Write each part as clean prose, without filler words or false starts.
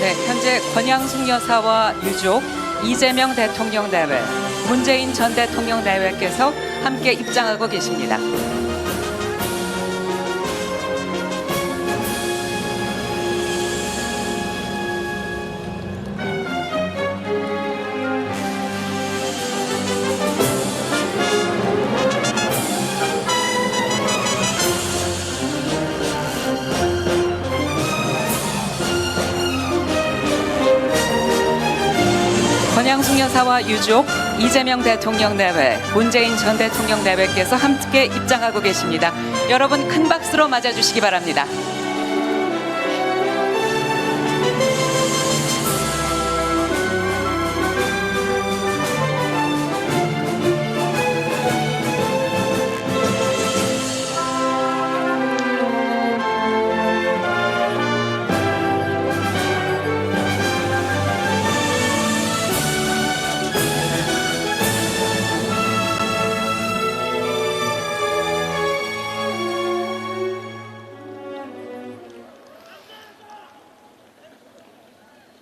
네, 현재 권양숙 여사와 유족, 이재명 대통령 내외, 문재인 전 대통령 내외께서 함께 입장하고 계십니다. 권양숙 여사와 유족, 이재명 대통령 내외, 문재인 전 대통령 내외께서 함께 입장하고 계십니다. 여러분 큰 박수로 맞아주시기 바랍니다.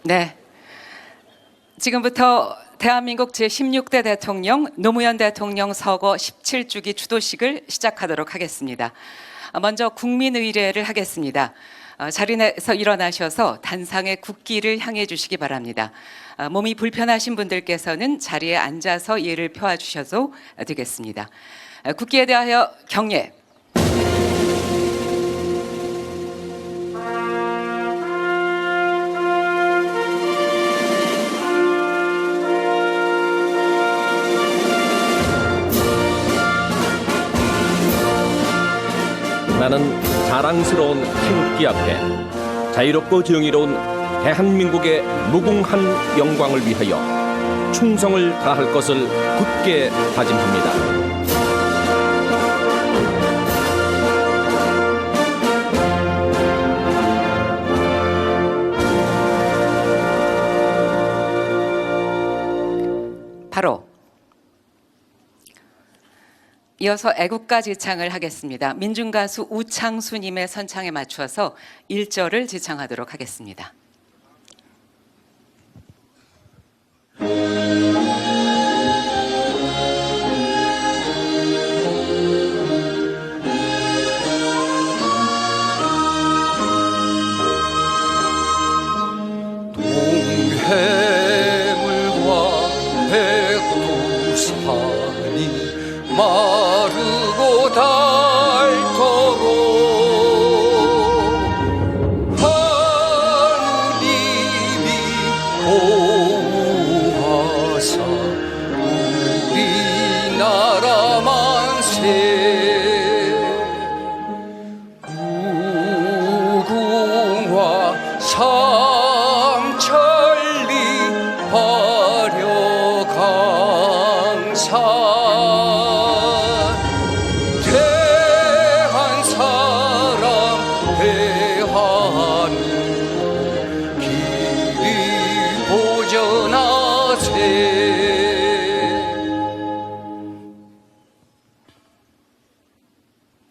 네, 지금부터 대한민국 제16대 대통령 노무현 대통령 서거 17주기 추도식을 시작하도록 하겠습니다. 먼저 국민의례를 하겠습니다. 자리에서 일어나셔서 단상의 국기를 향해 주시기 바랍니다. 몸이 불편하신 분들께서는 자리에 앉아서 예를 펴 주셔도 되겠습니다. 국기에 대하여 경례. 나는 자랑스러운 태극기 앞에 자유롭고 정의로운 대한민국의 무궁한 영광을 위하여 충성을 다할 것을 굳게 다짐합니다. 바로 이어서 애국가 지창을 하겠습니다. 민중가수 우창수님의 선창에 맞추어서 1절을 지창하도록 하겠습니다. 동해물과 백두산이 마르고 닳도록 하느님이 보호하사 우리나라 만세 무궁화 삼천리 화려강산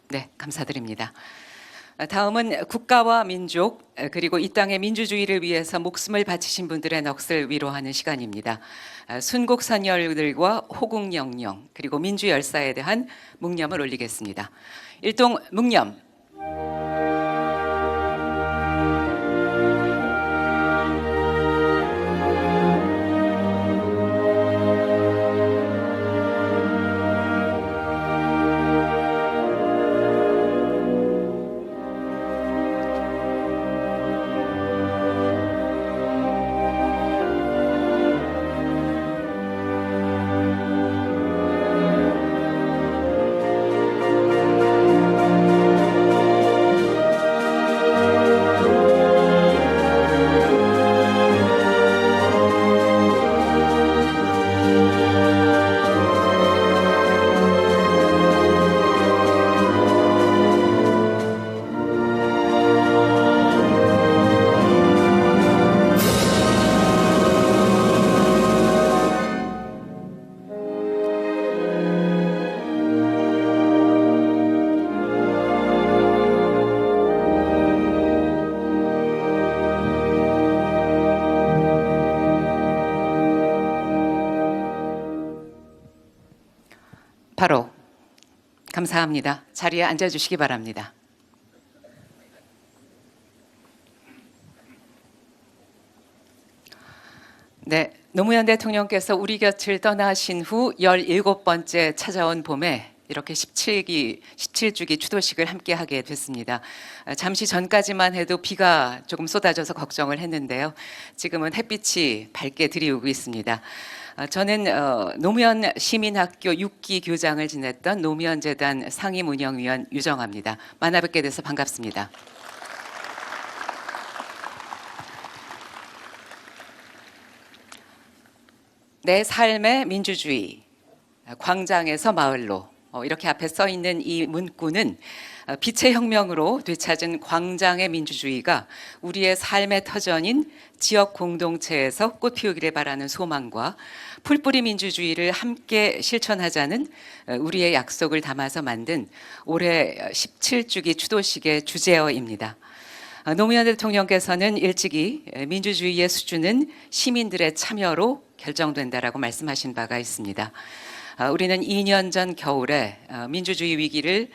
네, 감사드립니다. 다음은 국가와 민족 그리고 이 땅의 민주주의를 위해서 목숨을 바치신 분들의 넋을 위로하는 시간입니다. 순국선열들과 호국영령 그리고 민주열사에 대한 묵념을 올리겠습니다. 일동 묵념. 감사합니다. 자리에 앉아주시기 바랍니다. 네, 노무현 대통령께서 우리 곁을 떠나신 후 17번째 찾아온 봄에 이렇게 17주기 추도식을 함께 하게 됐습니다. 잠시 전까지만 해도 비가 조금 쏟아져서 걱정을 했는데요. 지금은 햇빛이 밝게 들이오고 있습니다. 저는 노무현 시민학교 6기 교장을 지냈던 노무현재단 상임운영위원 유정아입니다. 만나 뵙게 돼서 반갑습니다. 내 삶의 민주주의, 광장에서 마을로 이렇게 앞에 써 있는 이 문구는 빛의 혁명으로 되찾은 광장의 민주주의가 우리의 삶의 터전인 지역 공동체에서 꽃피우기를 바라는 소망과 풀뿌리 민주주의를 함께 실천하자는 우리의 약속을 담아서 만든 올해 17주기 추도식의 주제어입니다. 노무현 대통령께서는 일찍이 민주주의의 수준은 시민들의 참여로 결정된다라고 말씀하신 바가 있습니다. 우리는 2년 전 겨울에 민주주의 위기를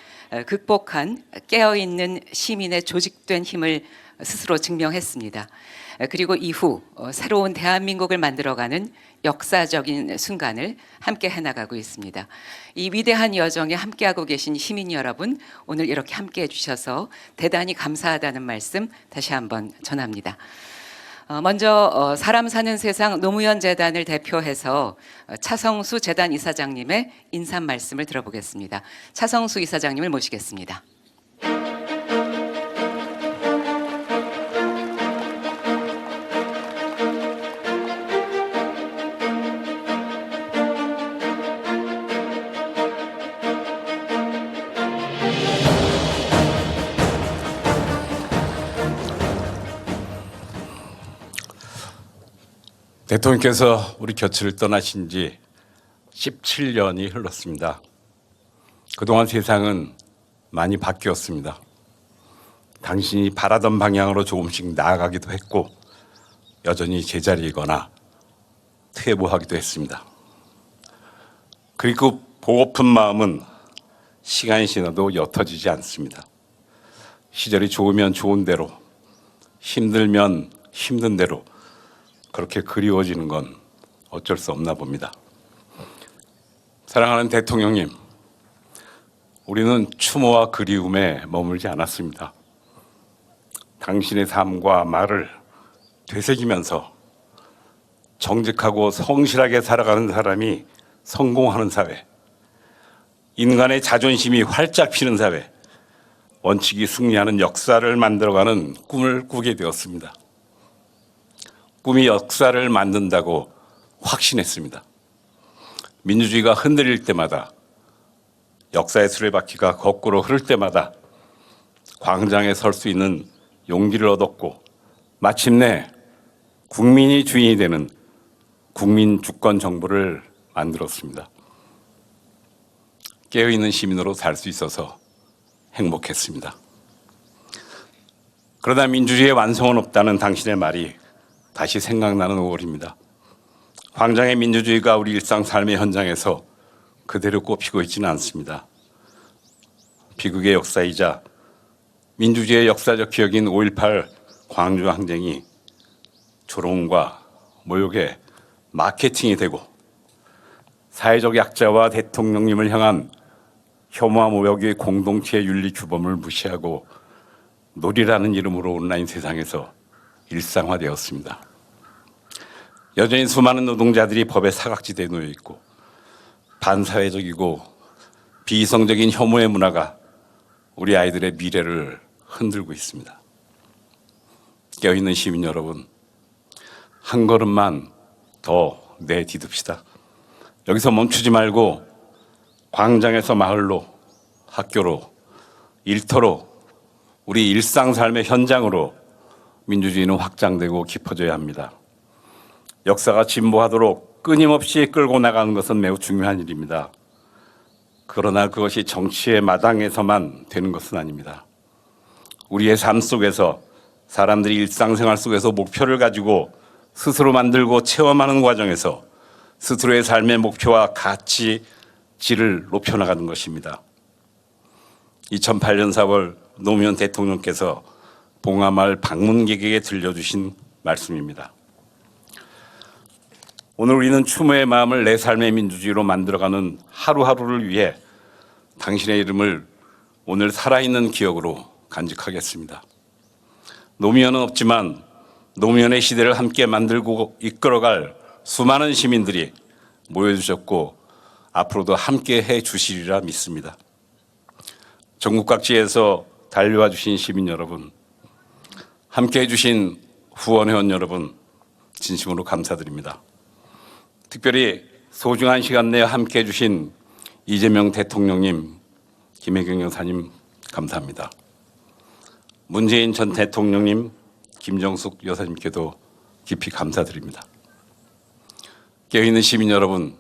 극복한 깨어있는 시민의 조직된 힘을 스스로 증명했습니다. 그리고 이후 새로운 대한민국을 만들어가는 역사적인 순간을 함께 해나가고 있습니다. 이 위대한 여정에 함께하고 계신 시민 여러분, 오늘 이렇게 함께해 주셔서 대단히 감사하다는 말씀 다시 한번 전합니다. 먼저 사람 사는 세상 노무현 재단을 대표해서 차성수 재단 이사장님의 인사 말씀을 들어보겠습니다. 차성수 이사장님을 모시겠습니다. 대통령께서 우리 곁을 떠나신 지 17년이 흘렀습니다. 그동안 세상은 많이 바뀌었습니다. 당신이 바라던 방향으로 조금씩 나아가기도 했고 여전히 제자리이거나 퇴보하기도 했습니다. 그리고 보고픈 마음은 시간이 지나도 옅어지지 않습니다. 시절이 좋으면 좋은 대로, 힘들면 힘든 대로 그렇게 그리워지는 건 어쩔 수 없나 봅니다. 사랑하는 대통령님, 우리는 추모와 그리움에 머물지 않았습니다. 당신의 삶과 말을 되새기면서 정직하고 성실하게 살아가는 사람이 성공하는 사회, 인간의 자존심이 활짝 피는 사회, 원칙이 승리하는 역사를 만들어가는 꿈을 꾸게 되었습니다. 꿈이 역사를 만든다고 확신했습니다. 민주주의가 흔들릴 때마다, 역사의 수레바퀴가 거꾸로 흐를 때마다 광장에 설 수 있는 용기를 얻었고 마침내 국민이 주인이 되는 국민 주권 정부를 만들었습니다. 깨어있는 시민으로 살 수 있어서 행복했습니다. 그러나 민주주의의 완성은 없다는 당신의 말이 다시 생각나는 5월입니다. 광장의 민주주의가 우리 일상 삶의 현장에서 그대로 꽃피고 있지는 않습니다. 비극의 역사이자 민주주의의 역사적 기억인 5.18 광주 항쟁이 조롱과 모욕의 마케팅이 되고 사회적 약자와 대통령님을 향한 혐오와 모욕의 공동체 윤리 규범을 무시하고 놀이라는 이름으로 온라인 세상에서 일상화되었습니다. 여전히 수많은 노동자들이 법의 사각지대에 놓여 있고 반사회적이고 비이성적인 혐오의 문화가 우리 아이들의 미래를 흔들고 있습니다. 깨어있는 시민 여러분, 한 걸음만 더 내디딥시다. 여기서 멈추지 말고 광장에서 마을로, 학교로, 일터로, 우리 일상 삶의 현장으로 민주주의는 확장되고 깊어져야 합니다. 역사가 진보하도록 끊임없이 끌고 나가는 것은 매우 중요한 일입니다. 그러나 그것이 정치의 마당에서만 되는 것은 아닙니다. 우리의 삶 속에서 사람들이 일상생활 속에서 목표를 가지고 스스로 만들고 체험하는 과정에서 스스로의 삶의 목표와 가치, 질을 높여나가는 것입니다. 2008년 4월 노무현 대통령께서 봉하마을 방문객에게 들려주신 말씀입니다. 오늘 우리는 추모의 마음을 내 삶의 민주주의로 만들어가는 하루하루를 위해 당신의 이름을 오늘 살아있는 기억으로 간직하겠습니다. 노무현은 없지만 노무현의 시대를 함께 만들고 이끌어갈 수많은 시민들이 모여주셨고 앞으로도 함께 해주시리라 믿습니다. 전국 각지에서 달려와 주신 시민 여러분, 함께 해주신 후원회원 여러분, 진심으로 감사드립니다. 특별히 소중한 시간 내에 함께 해주신 이재명 대통령님, 김혜경 여사님 감사합니다. 문재인 전 대통령님, 김정숙 여사님께도 깊이 감사드립니다. 깨어있는 시민 여러분,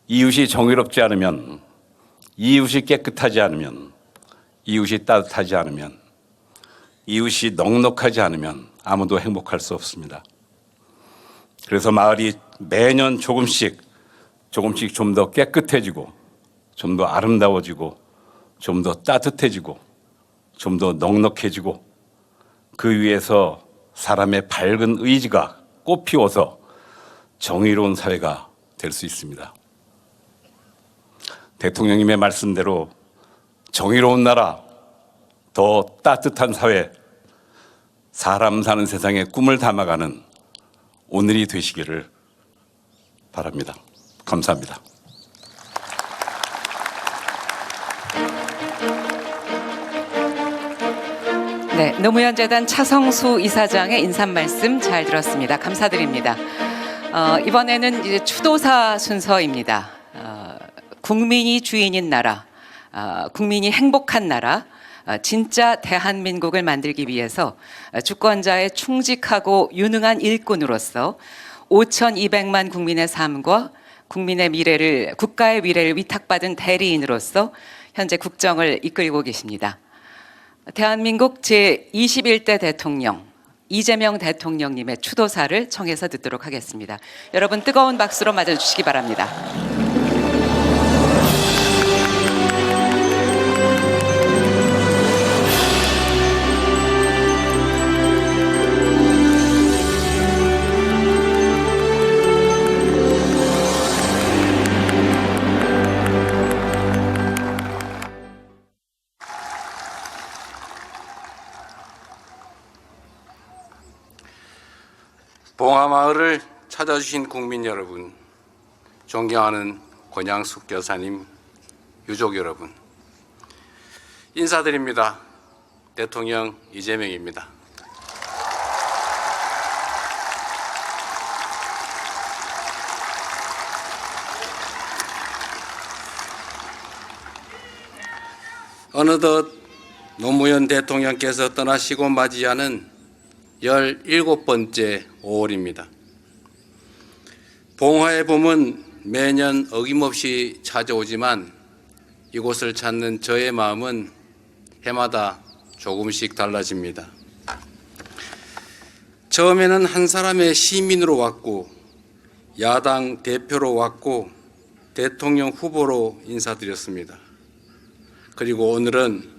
이웃이 정의롭지 않으면, 이웃이 깨끗하지 않으면, 이웃이 따뜻하지 않으면, 이웃이 넉넉하지 않으면 아무도 행복할 수 없습니다. 그래서 마을이 매년 조금씩 좀 더 깨끗해지고, 좀 더 아름다워지고, 좀 더 따뜻해지고, 좀 더 넉넉해지고, 그 위에서 사람의 밝은 의지가 꽃피워서 정의로운 사회가 될 수 있습니다. 대통령님의 말씀대로 정의로운 나라, 더 따뜻한 사회, 사람 사는 세상에 꿈을 담아가는 오늘이 되시기를 바랍니다. 감사합니다. 네, 노무현 재단 차성수 이사장의 인사 말씀 잘 들었습니다. 감사드립니다. 이번에는 이제 추도사 순서입니다. 국민이 주인인 나라, 국민이 행복한 나라, 진짜 대한민국을 만들기 위해서 주권자의 충직하고 유능한 일꾼으로서 5,200만 국민의 삶과 국민의 미래를, 국가의 미래를 위탁받은 대리인으로서 현재 국정을 이끌고 계십니다. 대한민국 제21대 대통령 이재명 대통령님의 추도사를 청해서 듣도록 하겠습니다. 여러분 뜨거운 박수로 맞아주시기 바랍니다. 봉하마을을 찾아주신 국민 여러분, 존경하는 권양숙 여사님, 유족 여러분, 인사드립니다. 대통령 이재명입니다. 어느덧 노무현 대통령께서 떠나시고 맞이하는 17번째 5월입니다. 봉화의 봄은 매년 어김없이 찾아오지만 이곳을 찾는 저의 마음은 해마다 조금씩 달라집니다. 처음에는 한 사람의 시민으로 왔고, 야당 대표로 왔고, 대통령 후보로 인사드렸습니다. 그리고 오늘은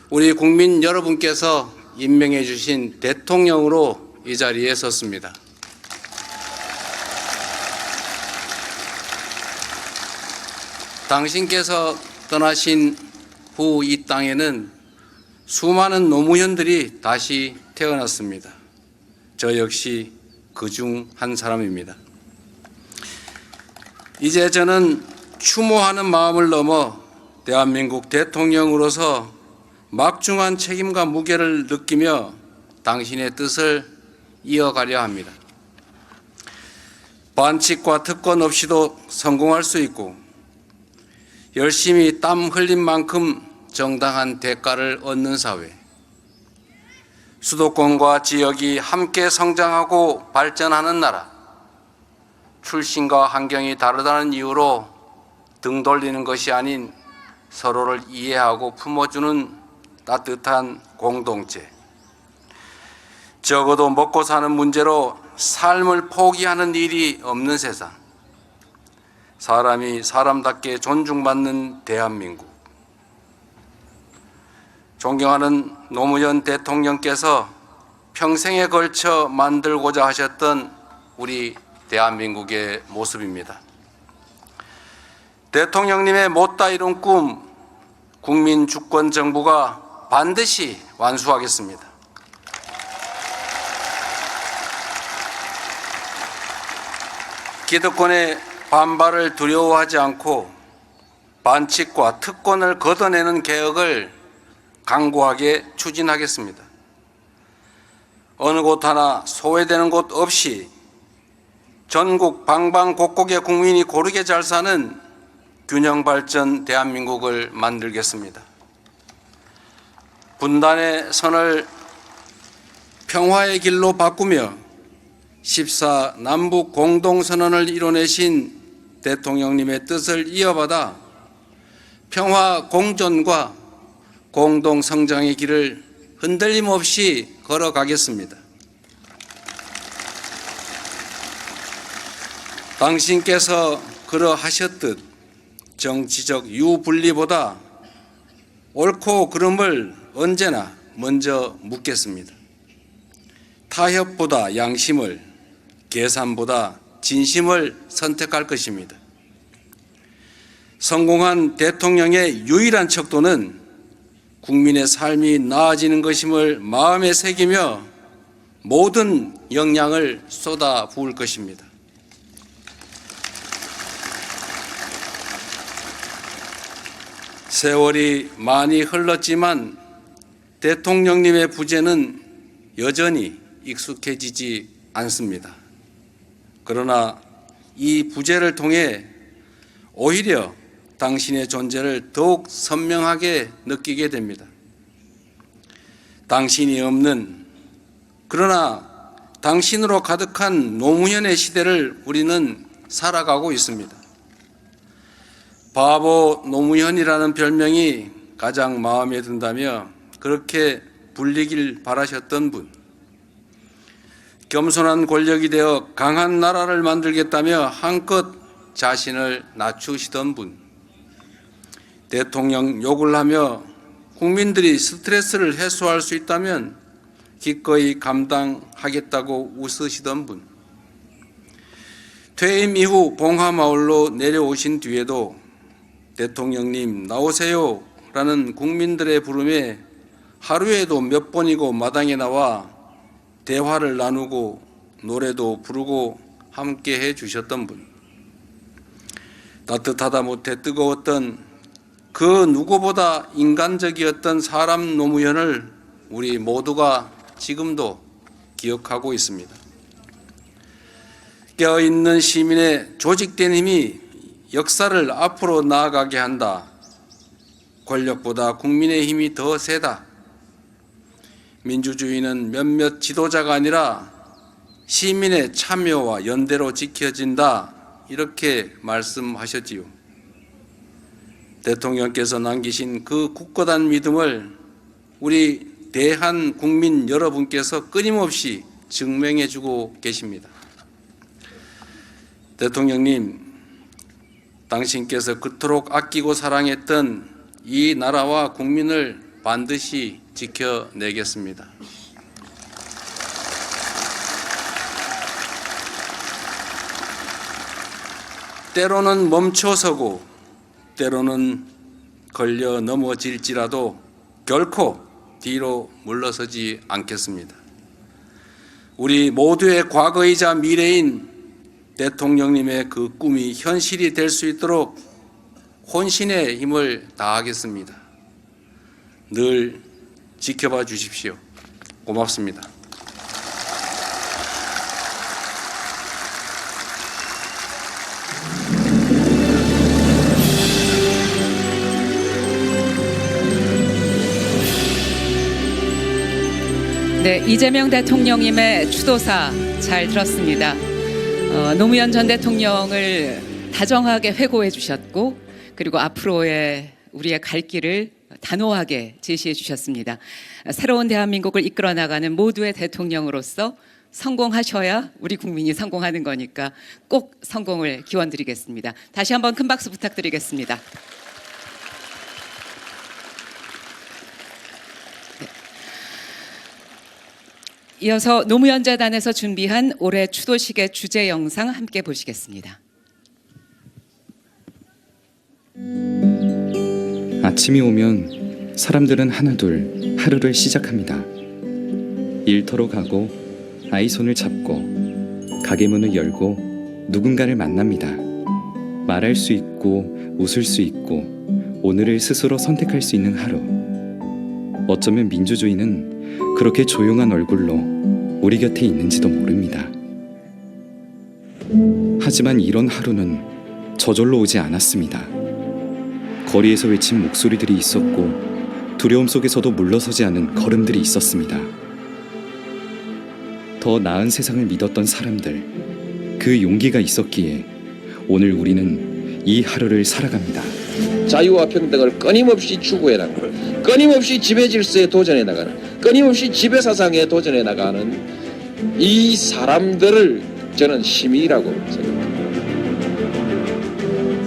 우리 국민 여러분께서 임명해 주신 대통령으로 이 자리에 섰습니다. 당신께서 떠나신 후 이 땅에는 수많은 노무현들이 다시 태어났습니다. 저 역시 그중 한 사람입니다. 이제 저는 추모하는 마음을 넘어 대한민국 대통령으로서 막중한 책임과 무게를 느끼며 당신의 뜻을 이어가려 합니다. 반칙과 특권 없이도 성공할 수 있고, 열심히 땀 흘린 만큼 정당한 대가를 얻는 사회, 수도권과 지역이 함께 성장하고 발전하는 나라, 출신과 환경이 다르다는 이유로 등 돌리는 것이 아닌 서로를 이해하고 품어주는 따뜻한 공동체, 적어도 먹고 사는 문제로 삶을 포기하는 일이 없는 세상, 사람이 사람답게 존중받는 대한민국, 존경하는 노무현 대통령께서 평생에 걸쳐 만들고자 하셨던 우리 대한민국의 모습입니다. 대통령님의 못다 이룬 꿈, 국민 주권 정부가 반드시 완수하겠습니다. 기득권의 반발을 두려워하지 않고 반칙과 특권을 걷어내는 개혁을 강고하게 추진하겠습니다. 어느 곳 하나 소외되는 곳 없이 전국 방방곡곡의 국민이 고르게 잘 사는 균형 발전 대한민국을 만들겠습니다. 분단의 선을 평화의 길로 바꾸며 14 남북 공동선언을 이뤄내신 대통령님의 뜻을 이어받아 평화 공존과 공동 성장의 길을 흔들림 없이 걸어가겠습니다. 당신께서 그러하셨듯 정치적 유분리보다 옳고 그름을 언제나 먼저 묻겠습니다. 타협보다 양심을, 계산보다 진심을 선택할 것입니다. 성공한 대통령의 유일한 척도는 국민의 삶이 나아지는 것임을 마음에 새기며 모든 역량을 쏟아 부을 것입니다. 세월이 많이 흘렀지만 대통령님의 부재는 여전히 익숙해지지 않습니다. 그러나 이 부재를 통해 오히려 당신의 존재를 더욱 선명하게 느끼게 됩니다. 당신이 없는, 그러나 당신으로 가득한 노무현의 시대를 우리는 살아가고 있습니다. 바보 노무현이라는 별명이 가장 마음에 든다며 그렇게 불리길 바라셨던 분, 겸손한 권력이 되어 강한 나라를 만들겠다며 한껏 자신을 낮추시던 분, 대통령 욕을 하며 국민들이 스트레스를 해소할 수 있다면 기꺼이 감당하겠다고 웃으시던 분, 퇴임 이후 봉하마을로 내려오신 뒤에도 대통령님 나오세요 라는 국민들의 부름에 하루에도 몇 번이고 마당에 나와 대화를 나누고 노래도 부르고 함께 해 주셨던 분, 따뜻하다 못해 뜨거웠던 그 누구보다 인간적이었던 사람 노무현을 우리 모두가 지금도 기억하고 있습니다. 깨어있는 시민의 조직된 힘이 역사를 앞으로 나아가게 한다. 권력보다 국민의 힘이 더 세다. 민주주의는 몇몇 지도자가 아니라 시민의 참여와 연대로 지켜진다. 이렇게 말씀하셨지요. 대통령께서 남기신 그 굳건한 믿음을 우리 대한 국민 여러분께서 끊임없이 증명해주고 계십니다. 대통령님, 당신께서 그토록 아끼고 사랑했던 이 나라와 국민을 반드시 지켜내겠습니다. 때로는 멈춰서고 때로는 걸려 넘어질지라도 결코 뒤로 물러서지 않겠습니다. 우리 모두의 과거이자 미래인 대통령님의 그 꿈이 현실이 될 수 있도록 혼신의 힘을 다하겠습니다. 늘 지켜봐 주십시오. 고맙습니다. 네, 이재명 대통령님의 추도사 잘 들었습니다. 노무현 전 대통령을 다정하게 회고해 주셨고, 그리고 앞으로의 우리의 갈 길을 단호하게 제시해 주셨습니다. 새로운 대한민국을 이끌어 나가는 모두의 대통령으로서 성공하셔야 우리 국민이 성공하는 거니까 꼭 성공을 기원드리겠습니다. 다시 한번 큰 박수 부탁드리겠습니다. 이어서 노무현 재단에서 준비한 올해 추도식의 주제 영상 함께 보시겠습니다. 아침이 오면 사람들은 하나둘 하루를 시작합니다. 일터로 가고 아이 손을 잡고 가게 문을 열고 누군가를 만납니다. 말할 수 있고 웃을 수 있고 오늘을 스스로 선택할 수 있는 하루. 어쩌면 민주주의는 그렇게 조용한 얼굴로 우리 곁에 있는지도 모릅니다. 하지만 이런 하루는 저절로 오지 않았습니다. 거리에서 외친 목소리들이 있었고 두려움 속에서도 물러서지 않은 걸음들이 있었습니다. 더 나은 세상을 믿었던 사람들, 그 용기가 있었기에 오늘 우리는 이 하루를 살아갑니다. 자유와 평등을 끊임없이 추구해 나가는, 끊임없이 지배 질서에 도전해 나가는, 끊임없이 지배 사상에 도전해 나가는 이 사람들을 저는 시민이라고 생각합니다.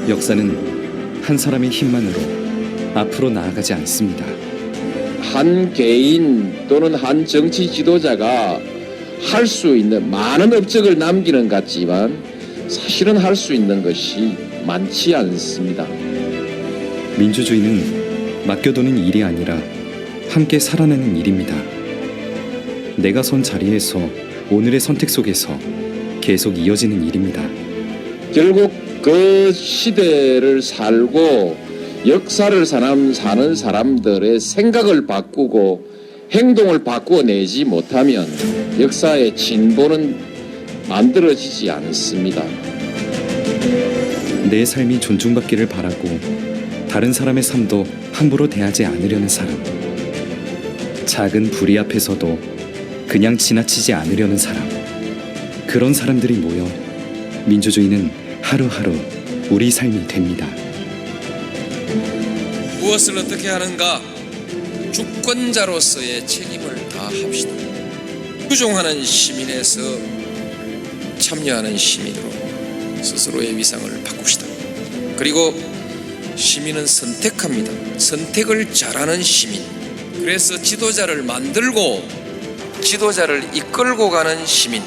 역사는 한 사람의 힘만으로 앞으로 나아가지 않습니다. 한 개인 또는 한 정치 지도자가 할 수 있는 많은 업적을 남기는 것 같지만 사실은 할 수 있는 것이 많지 않습니다. 민주주의는 맡겨두는 일이 아니라 함께 살아내는 일입니다. 내가 선 자리에서 오늘의 선택 속에서 계속 이어지는 일입니다. 결국 그 시대를 살고 역사를 사는 사람들의 생각을 바꾸고 행동을 바꾸어내지 못하면 역사의 진보는 만들어지지 않습니다. 내 삶이 존중받기를 바라고 다른 사람의 삶도 함부로 대하지 않으려는 사람. 작은 불의 앞에서도 그냥 지나치지 않으려는 사람. 그런 사람들이 모여 민주주의는 하루하루 우리 삶이 됩니다. 무엇을 어떻게 하는가? 주권자로서의 책임을 다합시다. 추종하는 시민에서 참여하는 시민으로 스스로의 위상을 바꿉시다. 그리고 시민은 선택합니다. 선택을 잘하는 시민. 그래서 지도자를 만들고 지도자를 이끌고 가는 시민.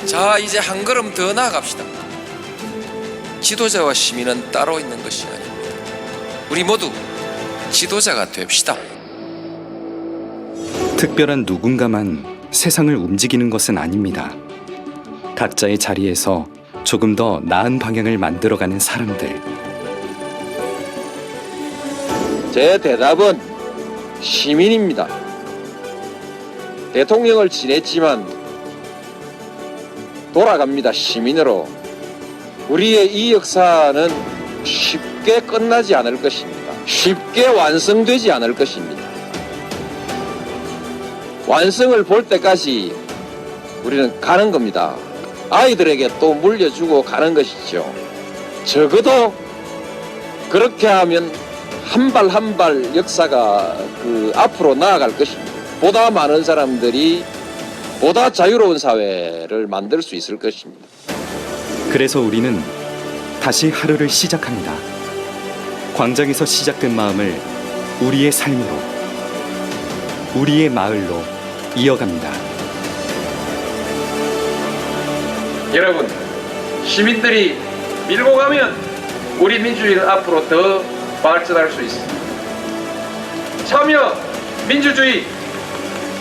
자, 이제 한 걸음 더 나아갑시다. 지도자와 시민은 따로 있는 것이 아닙니다. 우리 모두 지도자가 됩시다. 특별한 누군가만 세상을 움직이는 것은 아닙니다. 각자의 자리에서 조금 더 나은 방향을 만들어가는 사람들. 제 대답은 시민입니다. 대통령을 지냈지만 돌아갑니다. 시민으로. 우리의 이 역사는 쉽게 끝나지 않을 것입니다. 쉽게 완성되지 않을 것입니다. 완성을 볼 때까지 우리는 가는 겁니다. 아이들에게 또 물려주고 가는 것이죠. 적어도 그렇게 하면 한 발 한 발 역사가 앞으로 나아갈 것입니다. 보다 많은 사람들이 보다 자유로운 사회를 만들 수 있을 것입니다. 그래서 우리는 다시 하루를 시작합니다. 광장에서 시작된 마음을 우리의 삶으로, 우리의 마을로 이어갑니다. 여러분, 시민들이 밀고 가면 우리 민주주의는 앞으로 더 발전할 수 있습니다. 참여, 민주주의,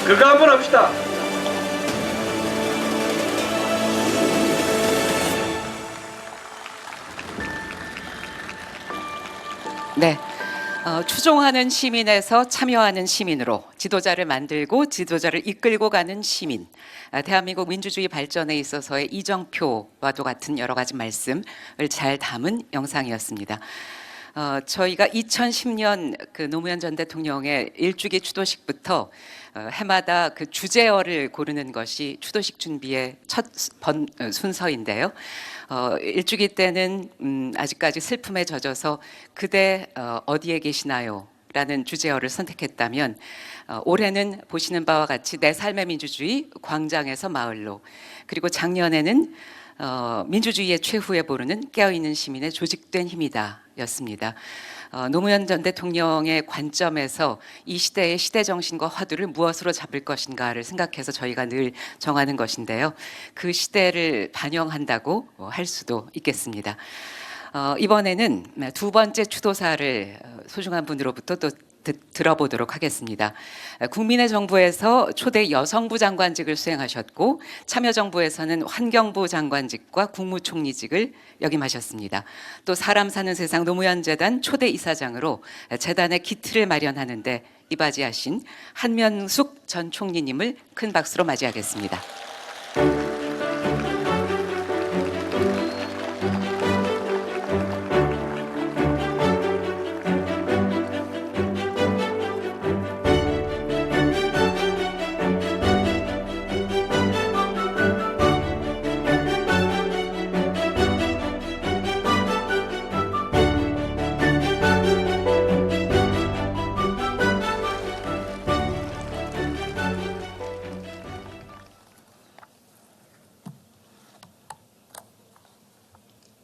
그거 한번 합시다. 네. 추종하는 시민에서 참여하는 시민으로 지도자를 만들고 지도자를 이끌고 가는 시민. 대한민국 민주주의 발전에 있어서의 이정표와도 같은 여러 가지 말씀을 잘 담은 영상이었습니다. 저희가 2010년 그 노무현 전 대통령의 일주기 추도식부터 해마다 그 주제어를 고르는 것이 추도식 준비의 첫 순서인데요. 일주기 때는 아직까지 슬픔에 젖어서 그대 어디에 계시나요? 라는 주제어를 선택했다면 올해는 보시는 바와 같이 내 삶의 민주주의 광장에서 마을로, 그리고 작년에는 민주주의의 최후에 보르는 깨어있는 시민의 조직된 힘이다 시대였습니다. 노무현 전 대통령의 관점에서 이 시대의 시대 정신과 화두를 무엇으로 잡을 것인가를 생각해서 저희가 늘 정하는 것인데요. 그 시대를 반영한다고 할 수도 있겠습니다. 이번에는 두 번째 추도사를 소중한 분으로부터 또 들어보도록 하겠습니다. 국민의 정부에서 초대 여성부 장관직을 수행하셨고 참여정부에서는 환경부 장관직과 국무총리직을 역임하셨습니다. 또 사람 사는 세상 노무현 재단 초대 이사장으로 재단의 기틀을 마련하는 데 이바지하신 한명숙 전 총리님을 큰 박수로 맞이하겠습니다.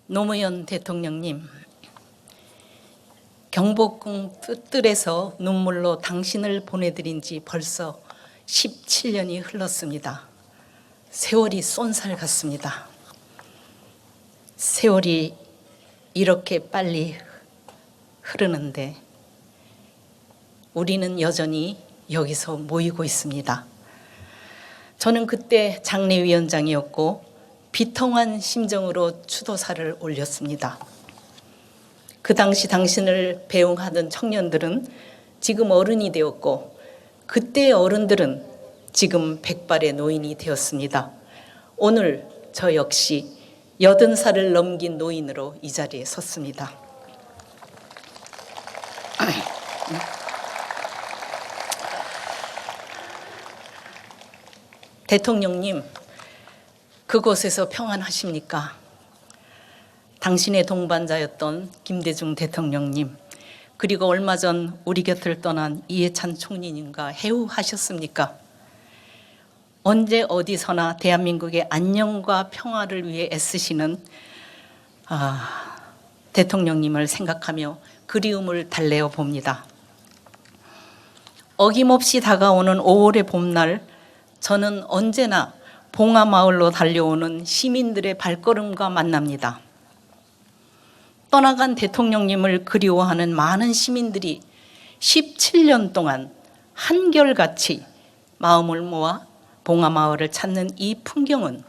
노무현 대통령님, 경복궁 뜰에서 눈물로 당신을 보내드린 지 벌써 17년이 흘렀습니다. 세월이 쏜살 같습니다. 세월이 이렇게 빨리 흐르는데 우리는 여전히 여기서 모이고 있습니다. 저는 그때 장례위원장이었고 비통한 심정으로 추도사를 올렸습니다. 그 당시 당신을 배웅하던 청년들은 지금 어른이 되었고 그때의 어른들은 지금 백발의 노인이 되었습니다. 오늘 저 역시 80살을 넘긴 노인으로 이 자리에 섰습니다. 대통령님, 그곳에서 평안하십니까? 당신의 동반자였던 김대중 대통령님, 그리고 얼마 전 우리 곁을 떠난 이해찬 총리님과 해우하셨습니까? 언제 어디서나 대한민국의 안녕과 평화를 위해 애쓰시는 대통령님을 생각하며 그리움을 달래어 봅니다. 어김없이 다가오는 5월의 봄날, 저는 언제나 봉하마을로 달려오는 시민들의 발걸음과 만납니다. 떠나간 대통령님을 그리워하는 많은 시민들이 17년 동안 한결같이 마음을 모아 봉하마을을 찾는 이 풍경은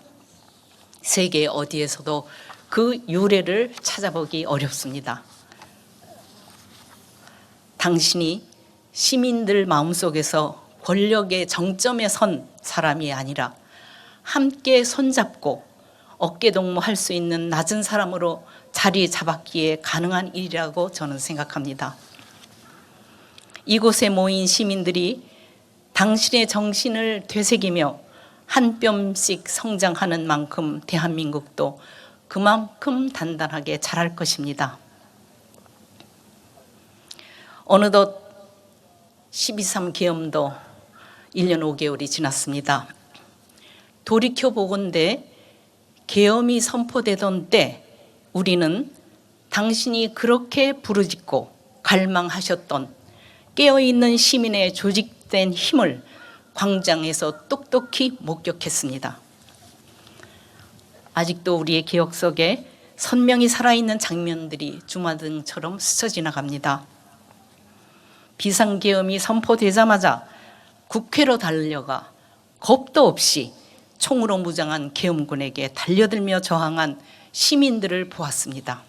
세계 어디에서도 그 유래를 찾아보기 어렵습니다. 당신이 시민들 마음속에서 권력의 정점에 선 사람이 아니라 함께 손잡고 어깨동무할 수 있는 낮은 사람으로 자리 잡았기에 가능한 일이라고 저는 생각합니다. 이곳에 모인 시민들이 당신의 정신을 되새기며 한 뼘씩 성장하는 만큼 대한민국도 그만큼 단단하게 자랄 것입니다. 어느덧 12.3 계엄도 1년 5개월이 지났습니다. 돌이켜보건대 계엄이 선포되던 때 우리는 당신이 그렇게 부르짖고 갈망하셨던 깨어있는 시민의 조직된 힘을 광장에서 똑똑히 목격했습니다. 아직도 우리의 기억 속에 선명히 살아있는 장면들이 주마등처럼 스쳐 지나갑니다. 비상계엄이 선포되자마자 국회로 달려가 겁도 없이 총으로 무장한 계엄군에게 달려들며 저항한 시민들을 보았습니다.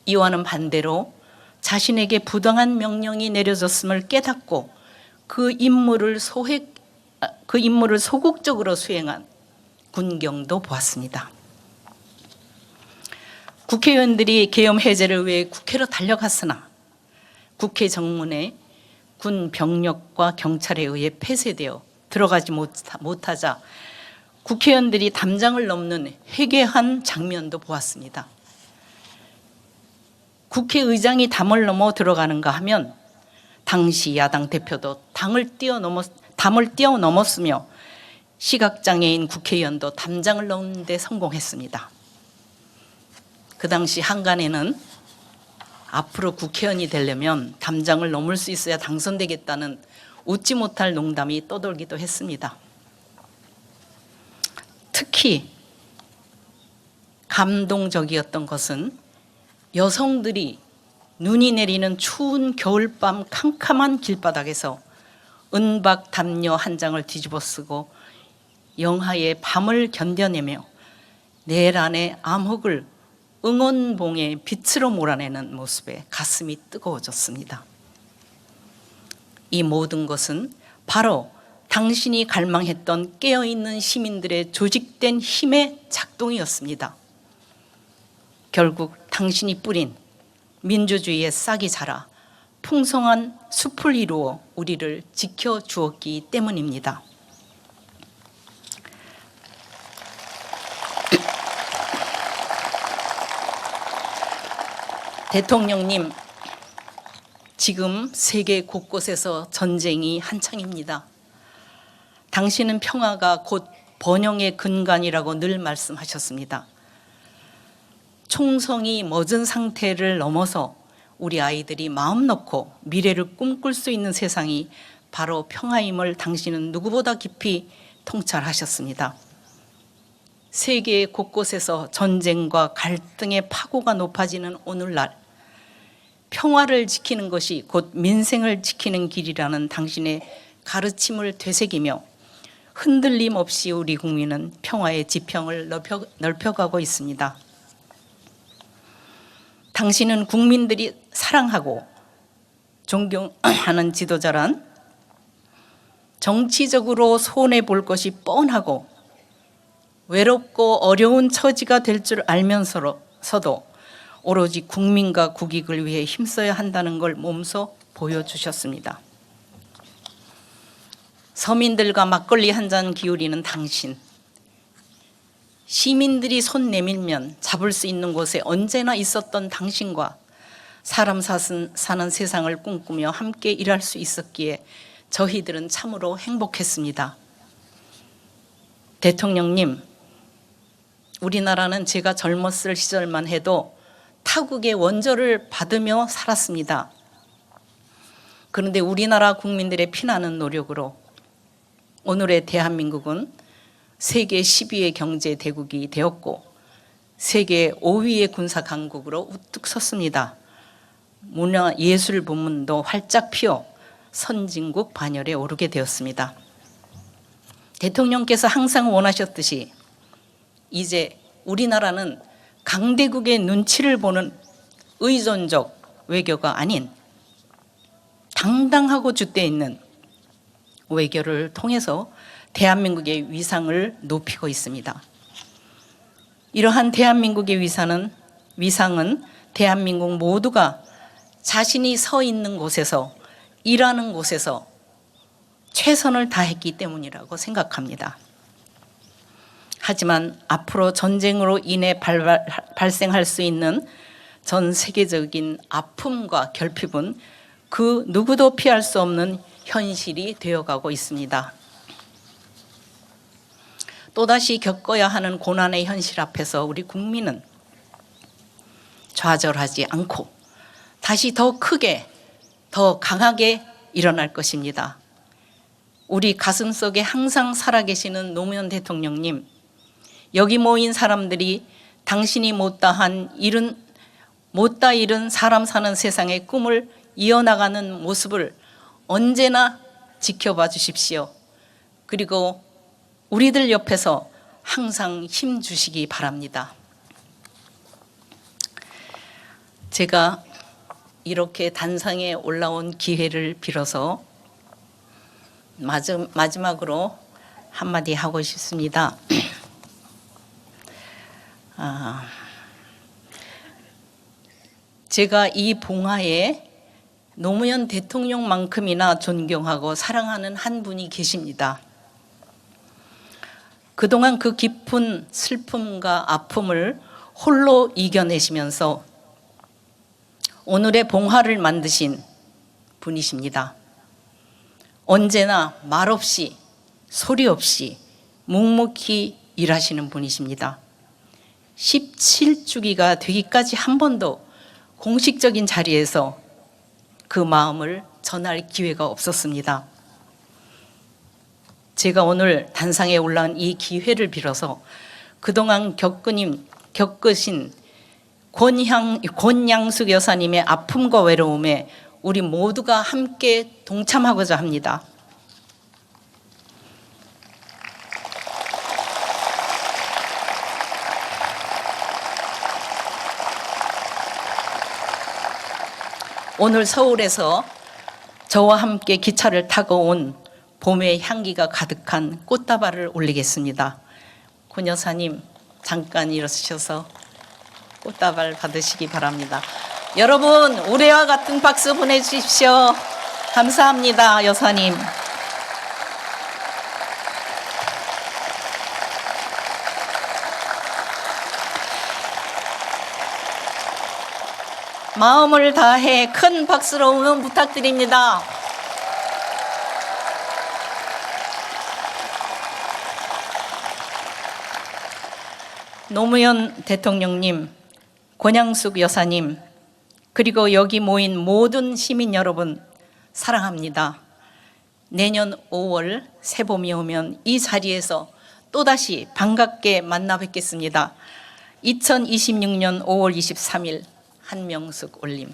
이와는 반대로 자신에게 부당한 명령이 내려졌음을 깨닫고 그 임무를 소극적으로 수행한 군경도 보았습니다. 국회의원들이 계엄 해제를 위해 국회로 달려갔으나 국회 정문에 군 병력과 경찰에 의해 폐쇄되어 들어가지 못하자 국회의원들이 담장을 넘는 회개한 장면도 보았습니다. 국회의장이 담을 넘어 들어가는가 하면 당시 야당 대표도 담을 뛰어넘었으며 시각장애인 국회의원도 담장을 넘는 데 성공했습니다. 그 당시 한간에는 앞으로 국회의원이 되려면 담장을 넘을 수 있어야 당선되겠다는 웃지 못할 농담이 떠돌기도 했습니다. 특히 감동적이었던 것은 여성들이 눈이 내리는 추운 겨울밤 캄캄한 길바닥에서 은박 담요 한 장을 뒤집어 쓰고 영하의 밤을 견뎌내며 내란의 암흑을 응원봉의 빛으로 몰아내는 모습에 가슴이 뜨거워졌습니다. 이 모든 것은 바로 당신이 갈망했던 깨어있는 시민들의 조직된 힘의 작동이었습니다. 결국 당신이 뿌린 민주주의의 싹이 자라 풍성한 숲을 이루어 우리를 지켜주었기 때문입니다. 대통령님, 지금 세계 곳곳에서 전쟁이 한창입니다. 당신은 평화가 곧 번영의 근간이라고 늘 말씀하셨습니다. 총성이 멎은 상태를 넘어서 우리 아이들이 마음 놓고 미래를 꿈꿀 수 있는 세상이 바로 평화임을 당신은 누구보다 깊이 통찰하셨습니다. 세계 곳곳에서 전쟁과 갈등의 파고가 높아지는 오늘날, 평화를 지키는 것이 곧 민생을 지키는 길이라는 당신의 가르침을 되새기며 흔들림 없이 우리 국민은 평화의 지평을 넓혀가고 있습니다. 당신은 국민들이 사랑하고 존경하는 지도자란 정치적으로 손해볼 것이 뻔하고 외롭고 어려운 처지가 될 줄 알면서도 오로지 국민과 국익을 위해 힘써야 한다는 걸 몸소 보여주셨습니다. 서민들과 막걸리 한 잔 기울이는 당신, 시민들이 손 내밀면 잡을 수 있는 곳에 언제나 있었던 당신과 사람 사는 세상을 꿈꾸며 함께 일할 수 있었기에 저희들은 참으로 행복했습니다. 대통령님, 우리나라는 제가 젊었을 시절만 해도 타국의 원조를 받으며 살았습니다. 그런데 우리나라 국민들의 피나는 노력으로 오늘의 대한민국은 세계 10위의 경제 대국이 되었고 세계 5위의 군사 강국으로 우뚝 섰습니다. 문화예술 부문도 활짝 피어 선진국 반열에 오르게 되었습니다. 대통령께서 항상 원하셨듯이 이제 우리나라는 강대국의 눈치를 보는 의존적 외교가 아닌 당당하고 줏대 있는 외교를 통해서 대한민국의 위상을 높이고 있습니다. 이러한 대한민국의 위상은 대한민국 모두가 자신이 서 있는 곳에서 일하는 곳에서 최선을 다했기 때문이라고 생각합니다. 하지만 앞으로 전쟁으로 인해 발생할 수 있는 전 세계적인 아픔과 결핍은 그 누구도 피할 수 없는 현실이 되어가고 있습니다. 또다시 겪어야 하는 고난의 현실 앞에서 우리 국민은 좌절하지 않고 다시 더 크게, 더 강하게 일어날 것입니다. 우리 가슴속에 항상 살아계시는 노무현 대통령님, 여기 모인 사람들이 당신이 못다 잃은 사람 사는 세상의 꿈을 이어나가는 모습을 언제나 지켜봐 주십시오. 그리고 우리들 옆에서 항상 힘 주시기 바랍니다. 제가 이렇게 단상에 올라온 기회를 빌어서 마지막으로 한마디 하고 싶습니다. 제가 이 봉화에 노무현 대통령만큼이나 존경하고 사랑하는 한 분이 계십니다. 그동안 그 깊은 슬픔과 아픔을 홀로 이겨내시면서 오늘의 봉화를 만드신 분이십니다. 언제나 말없이 소리 없이 묵묵히 일하시는 분이십니다. 17주기가 되기까지 한 번도 공식적인 자리에서 그 마음을 전할 기회가 없었습니다. 제가 오늘 단상에 올라온 이 기회를 빌어서 그동안 겪으신 권양숙 여사님의 아픔과 외로움에 우리 모두가 함께 동참하고자 합니다. 오늘 서울에서 저와 함께 기차를 타고 온 봄의 향기가 가득한 꽃다발을 올리겠습니다. 권 여사님 잠깐 일어서셔서 꽃다발 받으시기 바랍니다. 여러분 올해와 같은 박수 보내주십시오. 감사합니다, 여사님. 마음을 다해 큰 박수로 응원 부탁드립니다. 노무현 대통령님, 권양숙 여사님, 그리고 여기 모인 모든 시민 여러분 사랑합니다. 내년 5월 새봄이 오면 이 자리에서 또다시 반갑게 만나 뵙겠습니다. 2026년 5월 23일 한명숙 올림.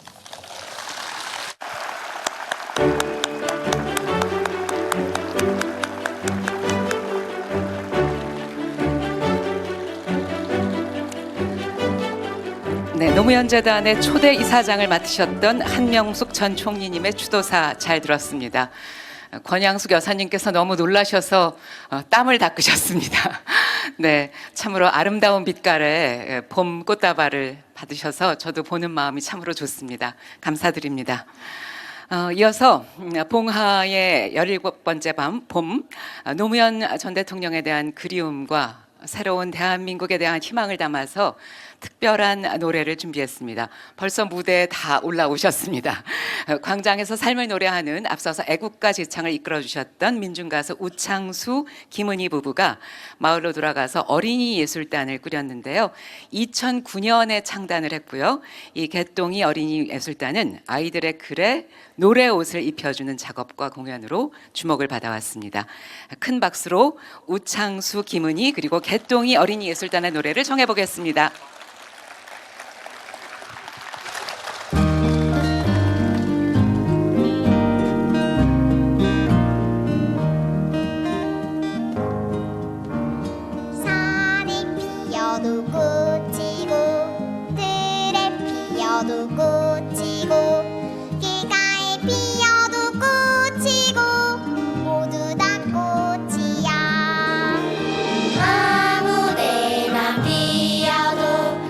네, 노무현 재단의 초대 이사장을 맡으셨던 한명숙 전 총리님의 추도사 잘 들었습니다. 권양숙 여사님께서 너무 놀라셔서 땀을 닦으셨습니다. 네, 참으로 아름다운 빛깔의 봄 꽃다발을 받으셔서 저도 보는 마음이 참으로 좋습니다. 감사드립니다. 이어서 봉하의 17번째 밤 봄, 노무현 전 대통령에 대한 그리움과 새로운 대한민국에 대한 희망을 담아서 특별한 노래를 준비했습니다. 벌써 무대에 다 올라오셨습니다. 광장에서 삶을 노래하는 앞서서 애국가 지창을 이끌어주셨던 민중가수 우창수, 김은희 부부가 마을로 돌아가서 어린이 예술단을 꾸렸는데요. 2009년에 창단을 했고요. 이 개똥이 어린이 예술단은 아이들의 글에 노래 옷을 입혀주는 작업과 공연으로 주목을 받아왔습니다. 큰 박수로 우창수, 김은희 그리고 개똥이 어린이 예술단의 노래를 청해보겠습니다. 산에 피어도 꽃이고 들에 피어도 꽃이고 길가에 피어도 꽃이고 모두 다 꽃이야 아무데나 피어도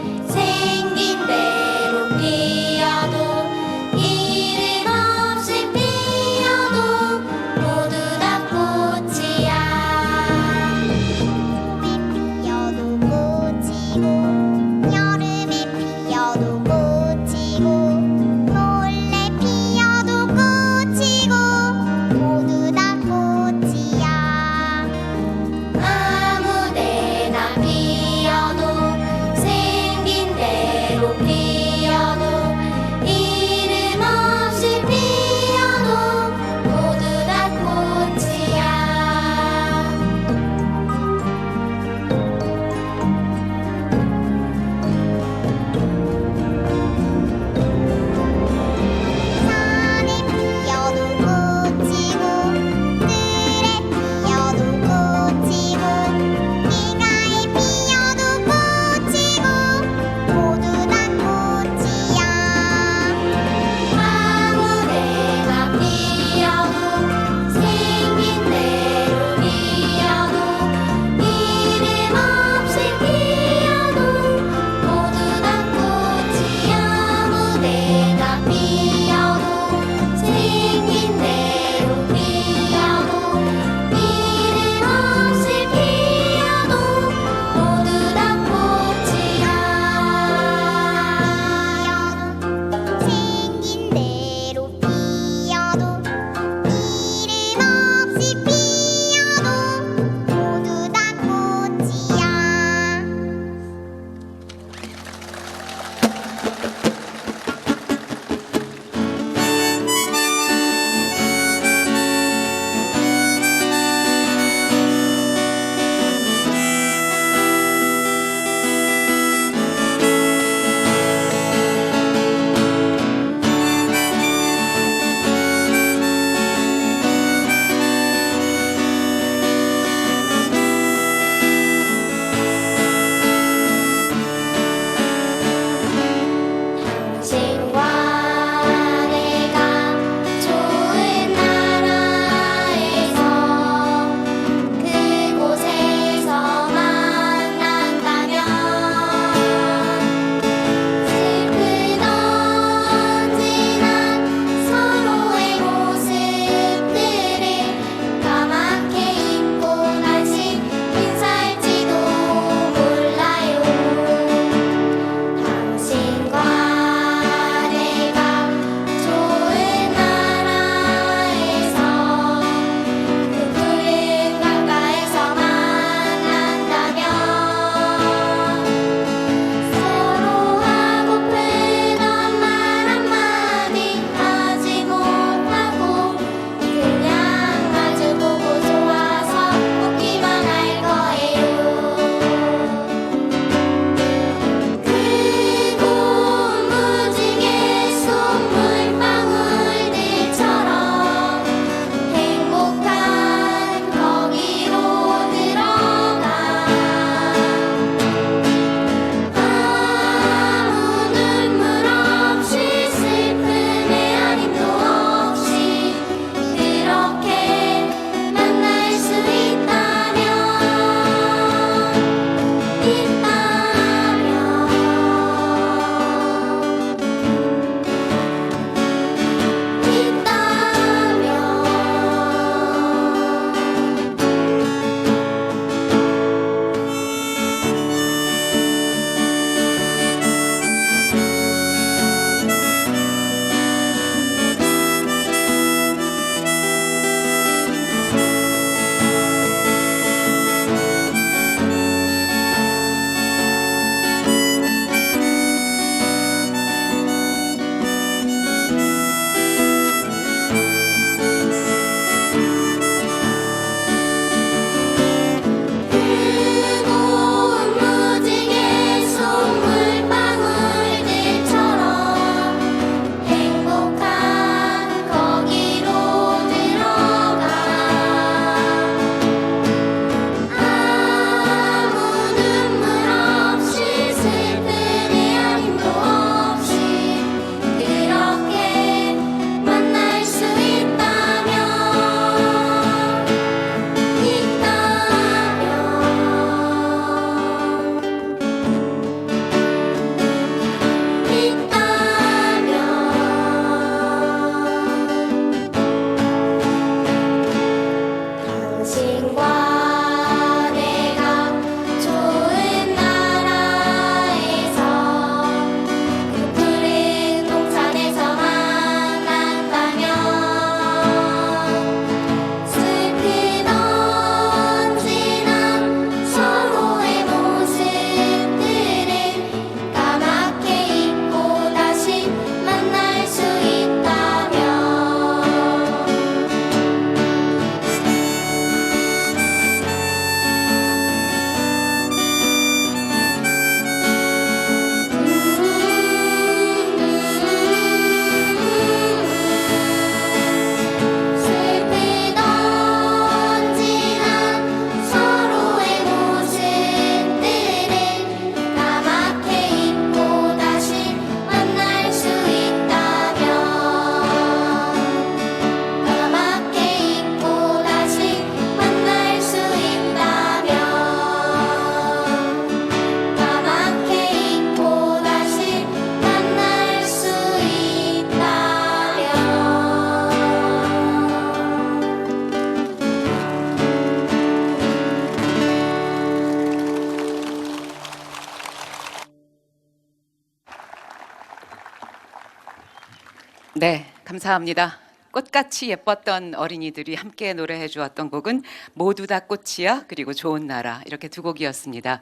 네, 감사합니다. 꽃같이 예뻤던 어린이들이 함께 노래해 주었던 곡은 모두 다 꽃이야 그리고 좋은 나라 이렇게 두 곡이었습니다.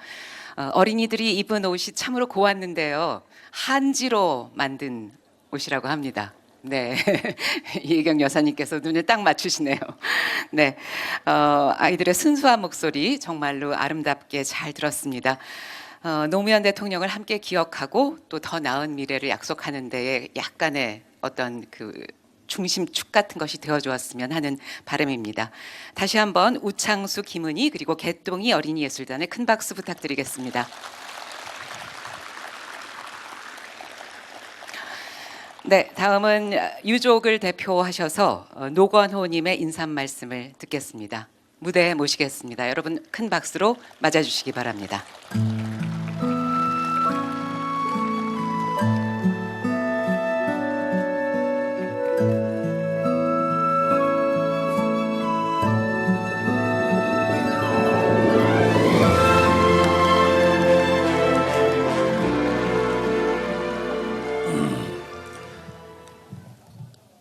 어린이들이 입은 옷이 참으로 고왔는데요. 한지로 만든 옷이라고 합니다. 네, 이혜경 여사님께서 눈을 딱 맞추시네요. 네, 아이들의 순수한 목소리 정말로 아름답게 잘 들었습니다. 노무현 대통령을 함께 기억하고 또 더 나은 미래를 약속하는 데에 약간의 어떤 그 중심축 같은 것이 되어주었으면 하는 바람입니다. 다시 한번 우창수, 김은희 그리고 개똥이 어린이예술단에 큰 박수 부탁드리겠습니다. 네, 다음은 유족을 대표하셔서 노건호님의 인사 말씀을 듣겠습니다. 무대에 모시겠습니다. 여러분 큰 박수로 맞아주시기 바랍니다.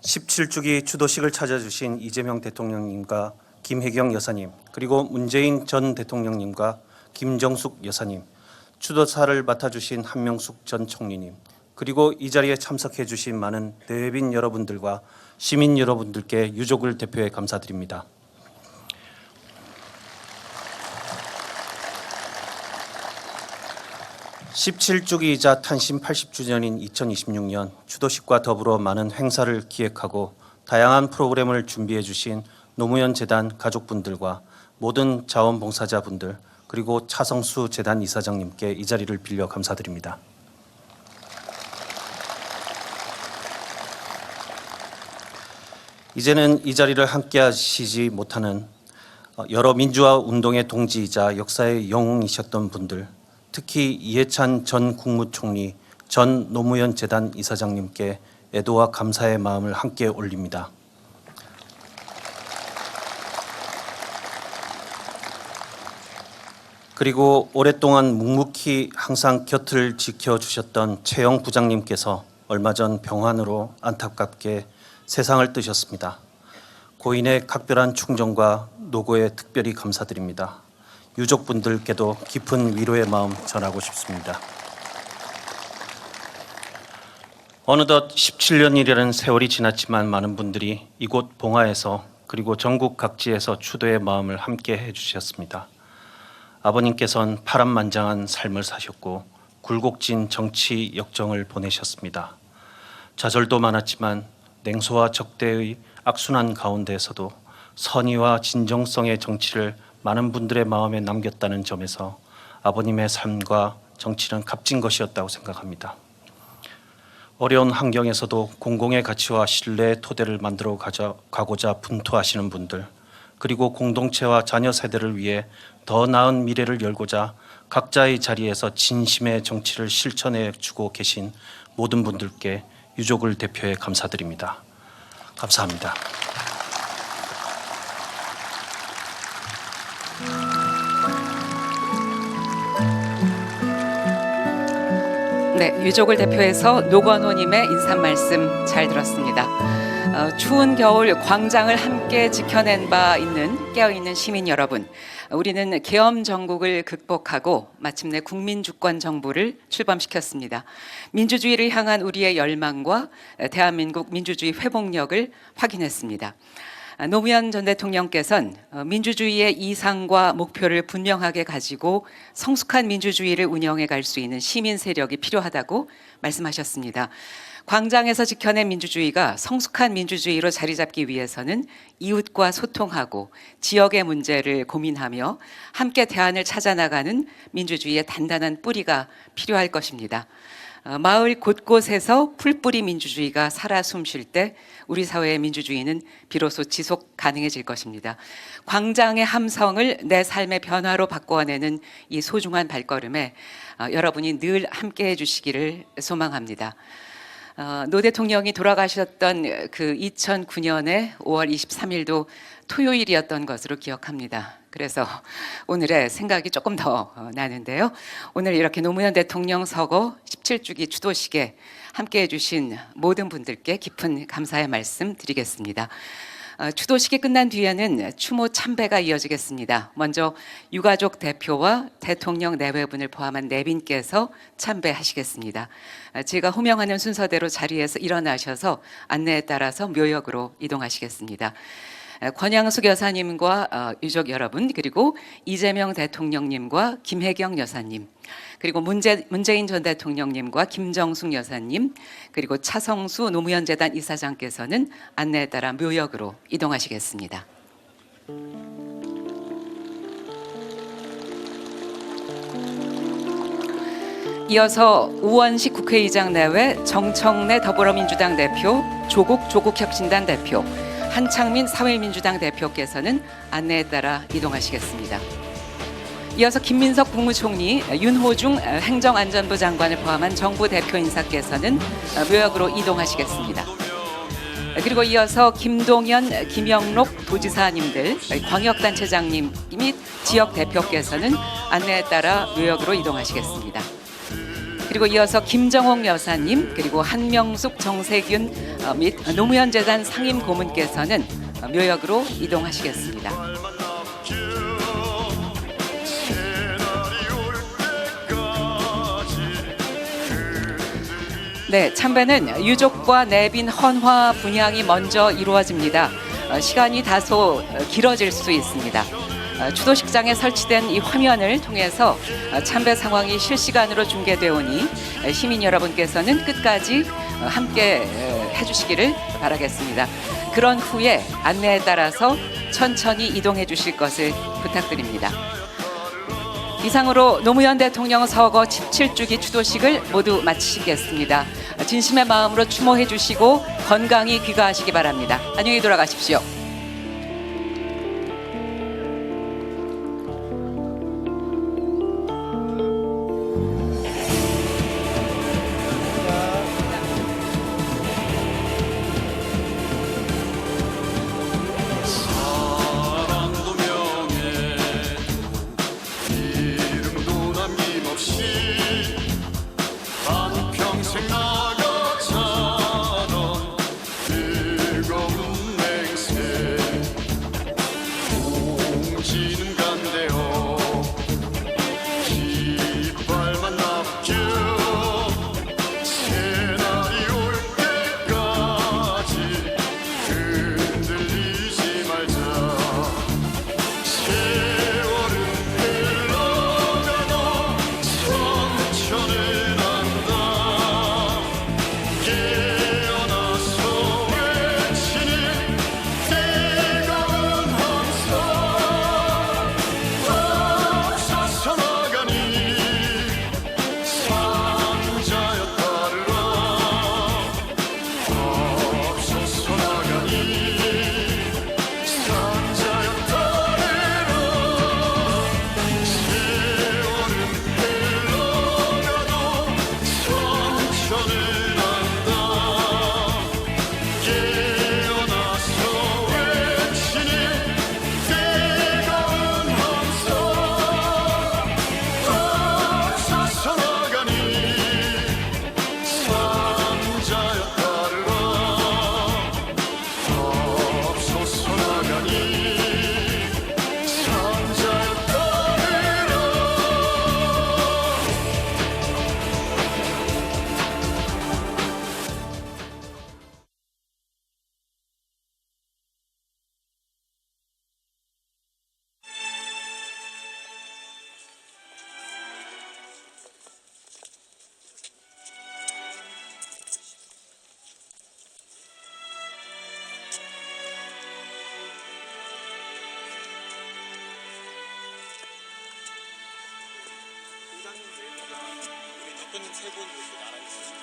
17주기 추도식을 찾아주신 이재명 대통령님과 김혜경 여사님, 그리고 문재인 전 대통령님과 김정숙 여사님, 추도사를 맡아주신 한명숙 전 총리님, 그리고 이 자리에 참석해 주신 많은 대회빈 여러분들과 시민 여러분들께 유족을 대표해 감사드립니다. (17주기이자) 탄신 80주년인 2026년 추도식과 더불어 많은 행사를 기획하고 다양한 프로그램을 준비해 주신 노무현 재단 가족분들과 모든 자원봉사자분들, 그리고 차성수 재단 이사장님께 이 자리를 빌려 감사드립니다. 이제는 이 자리를 함께 하시지 못하는 여러 민주화 운동의 동지이자 역사의 영웅이셨던 분들, 특히 이해찬 전 국무총리, 전 노무현 재단 이사장님께 애도와 감사의 마음을 함께 올립니다. 그리고 오랫동안 묵묵히 항상 곁을 지켜주셨던 최영 부장님께서 얼마 전 병환으로 안타깝게 세상을 뜨셨습니다. 고인의 각별한 충정과 노고에 특별히 감사드립니다. 유족분들께도 깊은 위로의 마음 전하고 싶습니다. 어느덧 17년이라는 세월이 지났지만 많은 분들이 이곳 봉화에서 그리고 전국 각지에서 추도의 마음을 함께 해주셨습니다. 아버님께서는 파란만장한 삶을 사셨고 굴곡진 정치 역정을 보내셨습니다. 좌절도 많았지만 냉소와 적대의 악순환 가운데에서도 선의와 진정성의 정치를 많은 분들의 마음에 남겼다는 점에서 아버님의 삶과 정치는 값진 것이었다고 생각합니다. 어려운 환경에서도 공공의 가치와 신뢰의 토대를 만들어 가고자 분투하시는 분들, 그리고 공동체와 자녀 세대를 위해 더 나은 미래를 열고자 각자의 자리에서 진심의 정치를 실천해 주고 계신 모든 분들께 유족을 대표해 감사드립니다. 감사합니다. 네, 유족을 대표해서 노건호님의 인사 말씀 잘 들었습니다. 추운 겨울 광장을 함께 지켜낸 바 있는 깨어있는 시민 여러분, 우리는 계엄 정국을 극복하고 마침내 국민주권 정부를 출범시켰습니다. 민주주의를 향한 우리의 열망과 대한민국 민주주의 회복력을 확인했습니다. 노무현 전 대통령께서는 민주주의의 이상과 목표를 분명하게 가지고 성숙한 민주주의를 운영해 갈 수 있는 시민 세력이 필요하다고 말씀하셨습니다. 광장에서 지켜낸 민주주의가 성숙한 민주주의로 자리 잡기 위해서는 이웃과 소통하고 지역의 문제를 고민하며 함께 대안을 찾아 나가는 민주주의의 단단한 뿌리가 필요할 것입니다. 마을 곳곳에서 풀뿌리 민주주의가 살아 숨쉴 때 우리 사회의 민주주의는 비로소 지속 가능해질 것입니다. 광장의 함성을 내 삶의 변화로 바꿔내는 이 소중한 발걸음에 여러분이 늘 함께해 주시기를 소망합니다. 노 대통령이 돌아가셨던 그 2009년의 5월 23일도 토요일이었던 것으로 기억합니다. 그래서 오늘의 생각이 조금 더 나는데요. 오늘 이렇게 노무현 대통령 서거 17주기 추도식에 함께해 주신 모든 분들께 깊은 감사의 말씀 드리겠습니다. 추도식이 끝난 뒤에는 추모 참배가 이어지겠습니다. 먼저 유가족 대표와 대통령 내외분을 포함한 내빈께서 참배하시겠습니다. 제가 호명하는 순서대로 자리에서 일어나셔서 안내에 따라서 묘역으로 이동하시겠습니다. 권양숙 여사님과 유족 여러분, 그리고 이재명 대통령님과 김혜경 여사님, 그리고 문재인 전 대통령님과 김정숙 여사님, 그리고 차성수 노무현 재단 이사장께서는 안내에 따라 묘역으로 이동하시겠습니다. 이어서 우원식 국회의장 내외 정청래 더불어민주당 대표, 조국혁신단 대표, 한창민 사회민주당 대표께서는 안내에 따라 이동하시겠습니다. 이어서 김민석 국무총리, 윤호중 행정안전부 장관을 포함한 정부 대표 인사께서는 묘역으로 이동하시겠습니다. 그리고 이어서 김동연, 김영록 도지사님들, 광역단체장님 및 지역 대표께서는 안내에 따라 묘역으로 이동하시겠습니다. 그리고 이어서 김정옥 여사님, 그리고 한명숙, 정세균 및 노무현 재단 상임 고문께서는 묘역으로 이동하시겠습니다. 네, 참배는 유족과 내빈 헌화 분향이 먼저 이루어집니다. 시간이 다소 길어질 수 있습니다. 추도식장에 설치된 이 화면을 통해서 참배 상황이 실시간으로 중계되어 오니 시민 여러분께서는 끝까지 함께 해주시기를 바라겠습니다. 그런 후에 안내에 따라서 천천히 이동해 주실 것을 부탁드립니다. 이상으로 노무현 대통령 서거 17주기 추도식을 모두 마치겠습니다. 진심의 마음으로 추모해 주시고 건강히 귀가하시기 바랍니다. 안녕히 돌아가십시오. 대표님 세 분 이렇게 나란히 있으시면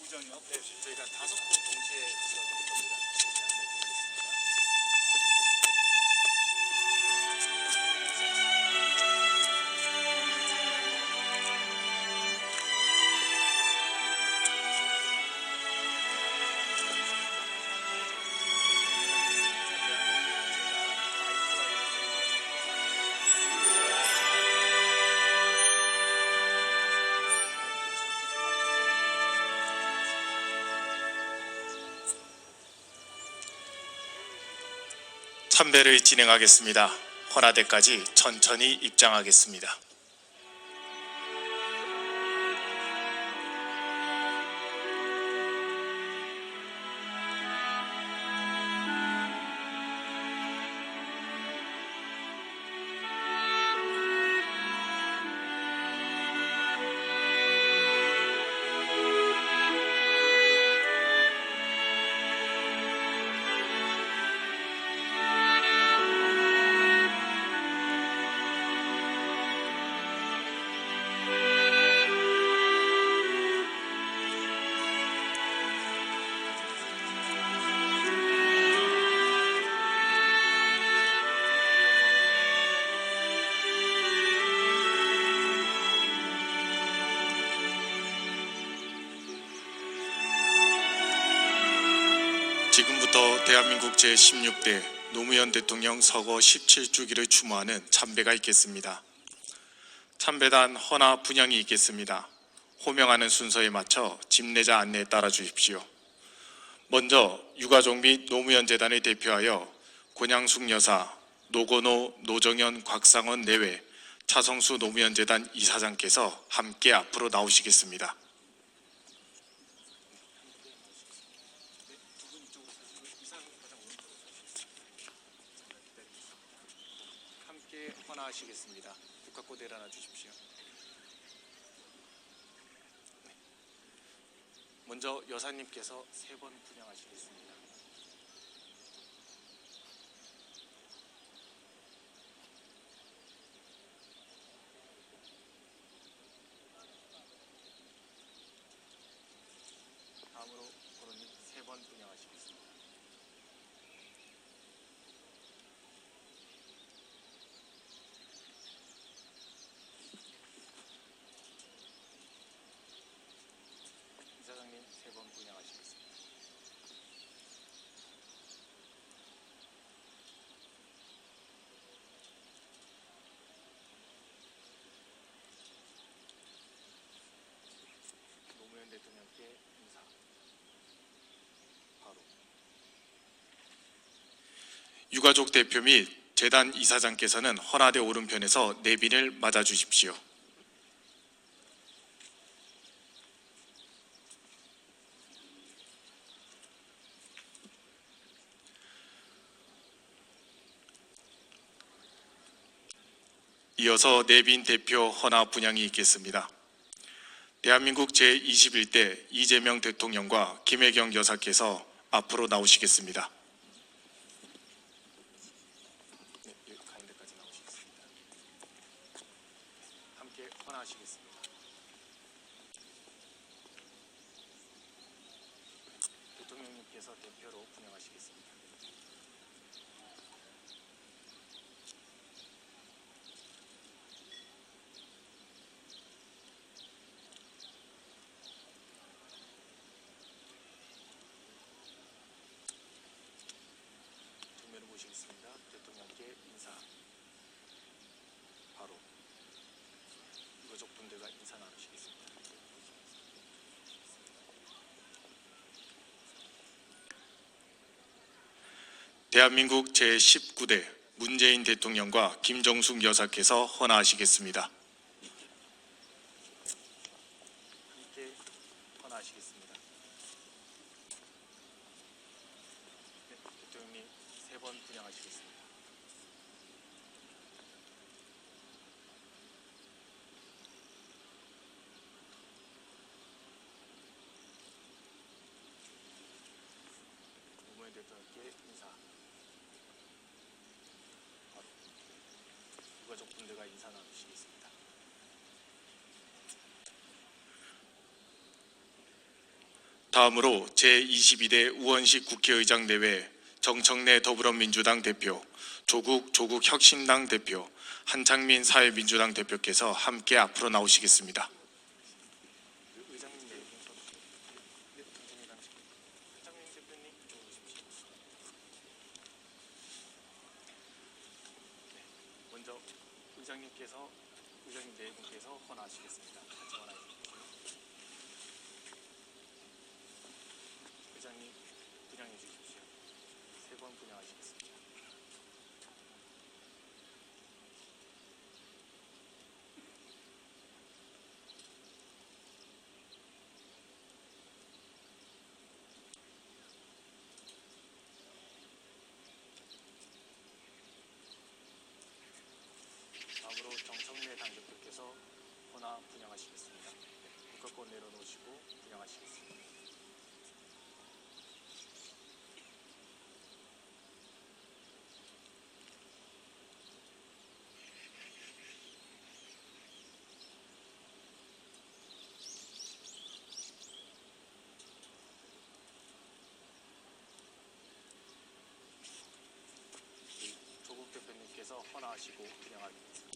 우정이요? 네, 저희가 5분 동시에 불러드릴 겁니다. 참배를 진행하겠습니다. 헌화대까지 천천히 입장하겠습니다. 지금부터 대한민국 제16대 노무현 대통령 서거 17주기를 추모하는 참배가 있겠습니다. 참배단 헌화 분향이 있겠습니다. 호명하는 순서에 맞춰 집례자 안내에 따라 주십시오. 먼저 유가족 및 노무현 재단을 대표하여 권양숙 여사, 노건호, 노정현, 곽상원 내외 차성수 노무현 재단 이사장께서 함께 앞으로 나오시겠습니다. 함께 헌화하시겠습니다. 국화꽃 내려놔 주십시오. 먼저 여사님께서 3번 분향하시겠습니다. 다음으로 고로님 3번 분향하시겠습니다. 이사장님 3번 분향하시겠습니다. 노무현 대통령께 인사. 바로. 유가족 대표 및 재단 이사장께서는 헌화대 오른편에서 내빈을 맞아 주십시오. 이어서 내빈 대표 헌화 분향이 있겠습니다. 대한민국 제21대 이재명 대통령과 김혜경 여사께서 앞으로 나오시겠습니다. 네, 여기 가운데까지 나오시겠습니다. 함께 헌화하시겠습니다. 대통령님께서 대표로 분향하시겠습니다. 정면을 모시겠습니다. 대통령께 인사. 바로 유가족분들과 인사 나누시겠습니다. 대한민국 제19대 문재인 대통령과 김정숙 여사께서 헌화하시겠습니다. 함께 헌화하시겠습니다. 네, 대통령님 3번 분향하시겠습니다. 노무현 대통령께 인사. 바로 유가족분들과 인사 나누시겠습니다. 다음으로 제22대 우원식 국회의장 내외 정청래 더불어민주당 대표, 조국 혁신당 대표, 한창민 사회민주당 대표께서 함께 앞으로 나오시겠습니다. 의장님 한창민 대표님 이쪽으로 오십시오. 네, 먼저 의장님 네 분께서 헌화하시겠습니다. 같이 헌화해주십시오. 의장님 분향해 주십시오. 3번 분향하시겠습니다. 다음으로 정청래 당대표께서 헌화 분양하시겠습니다. 국가권 내려놓으시고 분양하시겠습니다. 조국 대표님께서 헌화하시고 분양하겠습니다.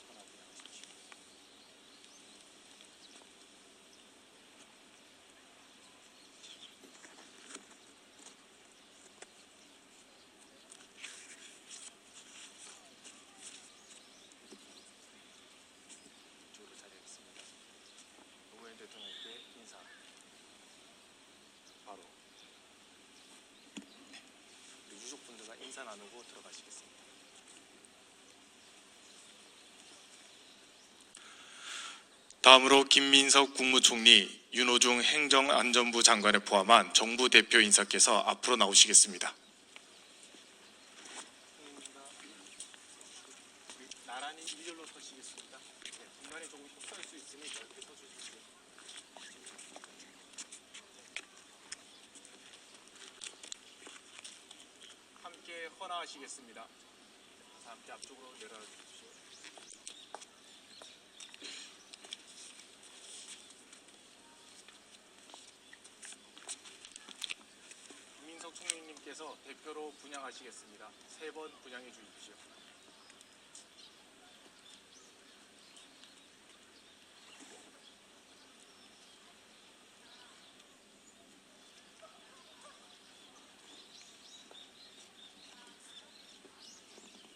헌화 분양하십시오. 이쪽으로 자리하겠습니다. 노무현 대통령께 인사. 바로 우리 유족분들과 인사 나누고 들어가시겠습니다. 다음으로 김민석 국무총리, 윤호중 행정안전부 장관을 포함한 정부 대표 인사께서 앞으로 나오시겠습니다. 나란히 일렬로 서시겠습니다. 중간에 조금 설 수 있으니 넓게 서주십시오. 함께 헌화하시겠습니다. 함께 앞쪽으로 내려와 주십시오. 김민석 총리님께서 대표로 분양하시겠습니다. 3번 분양해 주십시오.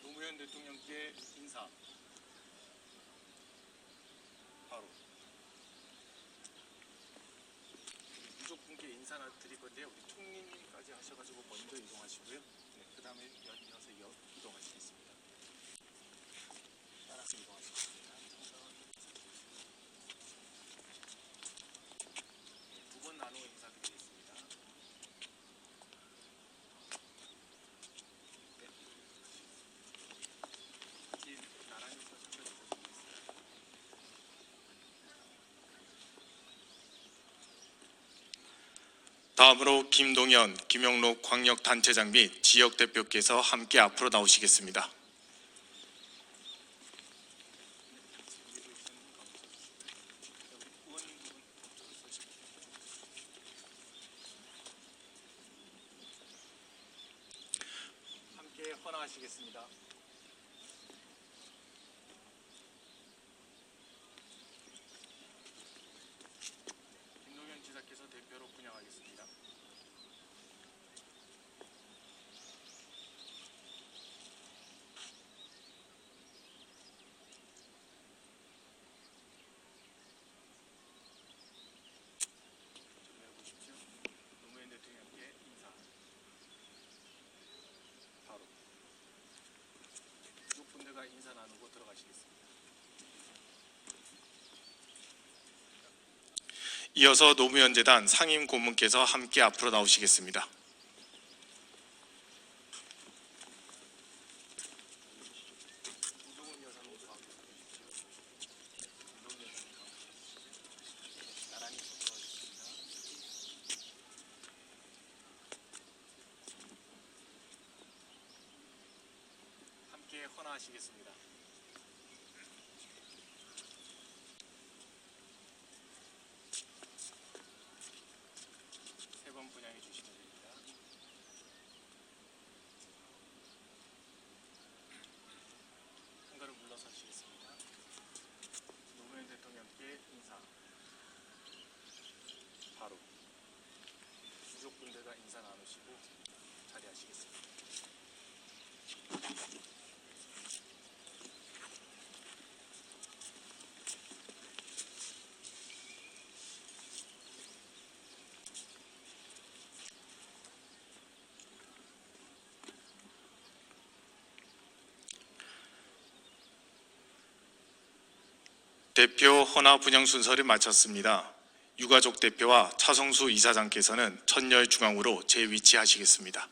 노무현 대통령께 인사. 바로 유족분께 인사나 드릴 건데요. 우리 총리님까지 하셔가지고 먼저 이동하시고요. 네, 그 다음에 이어서 이동하시겠습니다. 따라서 이동하시겠습니다. 네, 2번 나누어 인사드리겠습니다. 나란히 서주시겠습니다. 다음으로 김동연, 김영록 광역단체장 및 지역대표께서 함께 앞으로 나오시겠습니다. 함께 헌화하시겠습니다. 김동연 지사께서 대표로 분양하겠습니다. 보십시오. 노무현 대통령께 인사. 바로 유족분들과 인사 나누고 들어가시겠습니다. 이어서 노무현 재단 상임 고문께서 함께 앞으로 나오시겠습니다. 함께 헌화하시겠습니다. 세 번 분양해 주시면 됩니다. 한 걸음 물러서시겠습니다. 노무현 대통령께 인사. 바로 유족분들과 인사 나누시고 자리하시겠습니다. 대표 헌화 분양 순서를 마쳤습니다. 유가족 대표와 차성수 이사장께서는 천녀의 중앙으로 재위치하시겠습니다.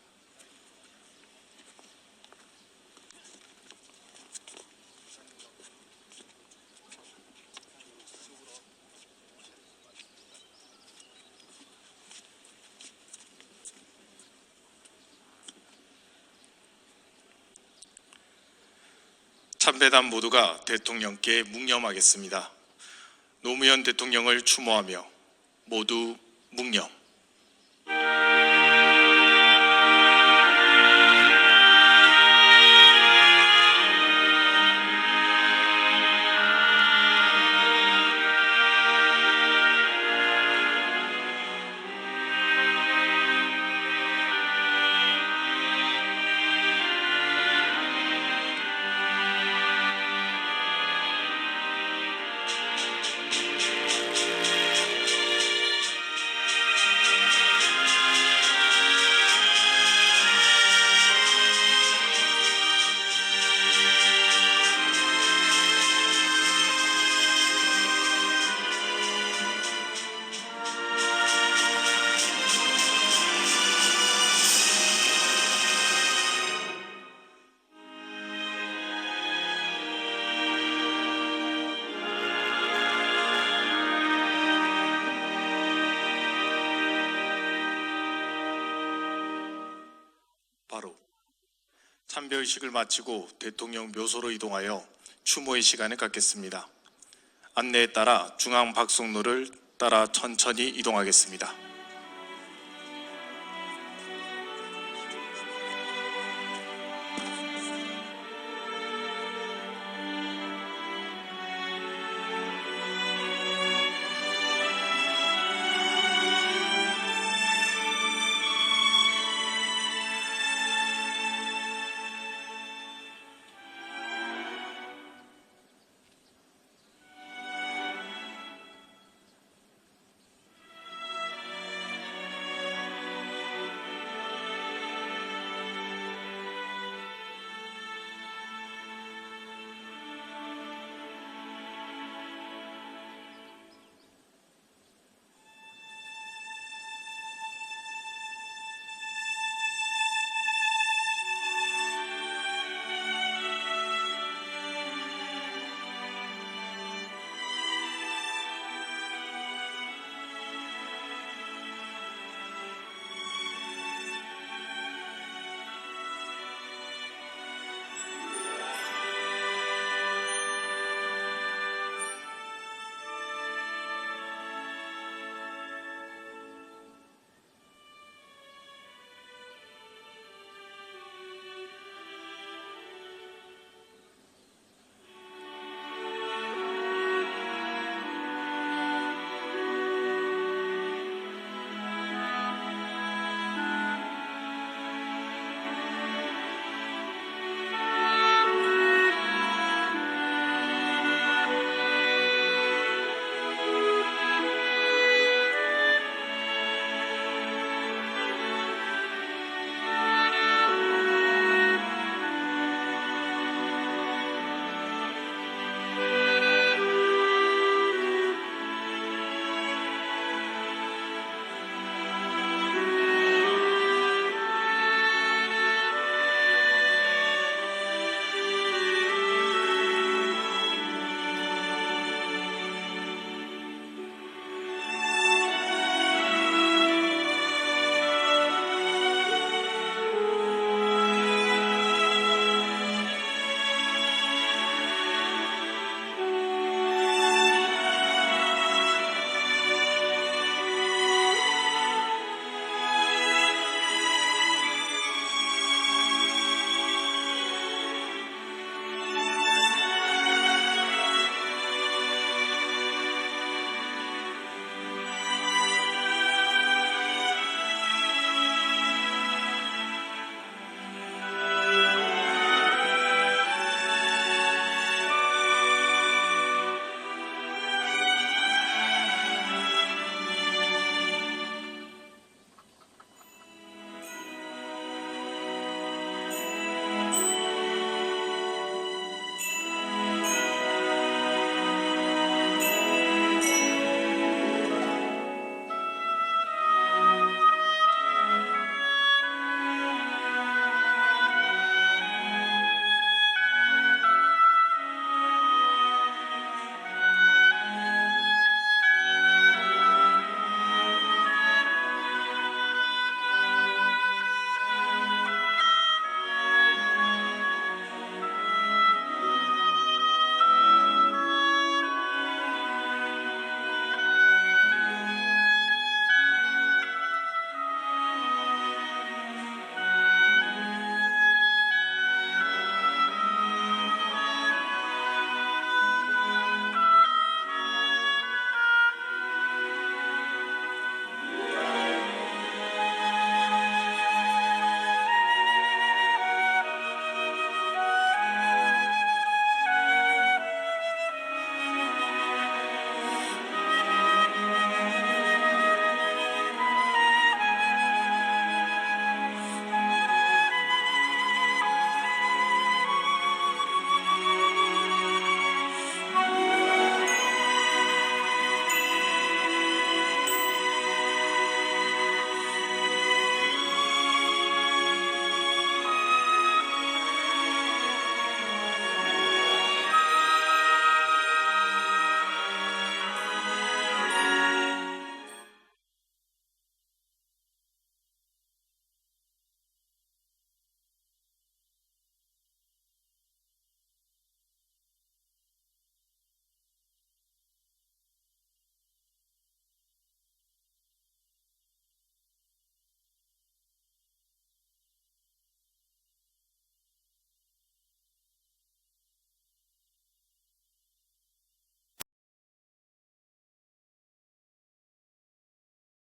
참배단 모두가 대통령께 묵념하겠습니다. 노무현 대통령을 추모하며 모두 묵념. 바로 참배의식을 마치고 대통령 묘소로 이동하여 추모의 시간을 갖겠습니다. 안내에 따라 중앙 박송로를 따라 천천히 이동하겠습니다.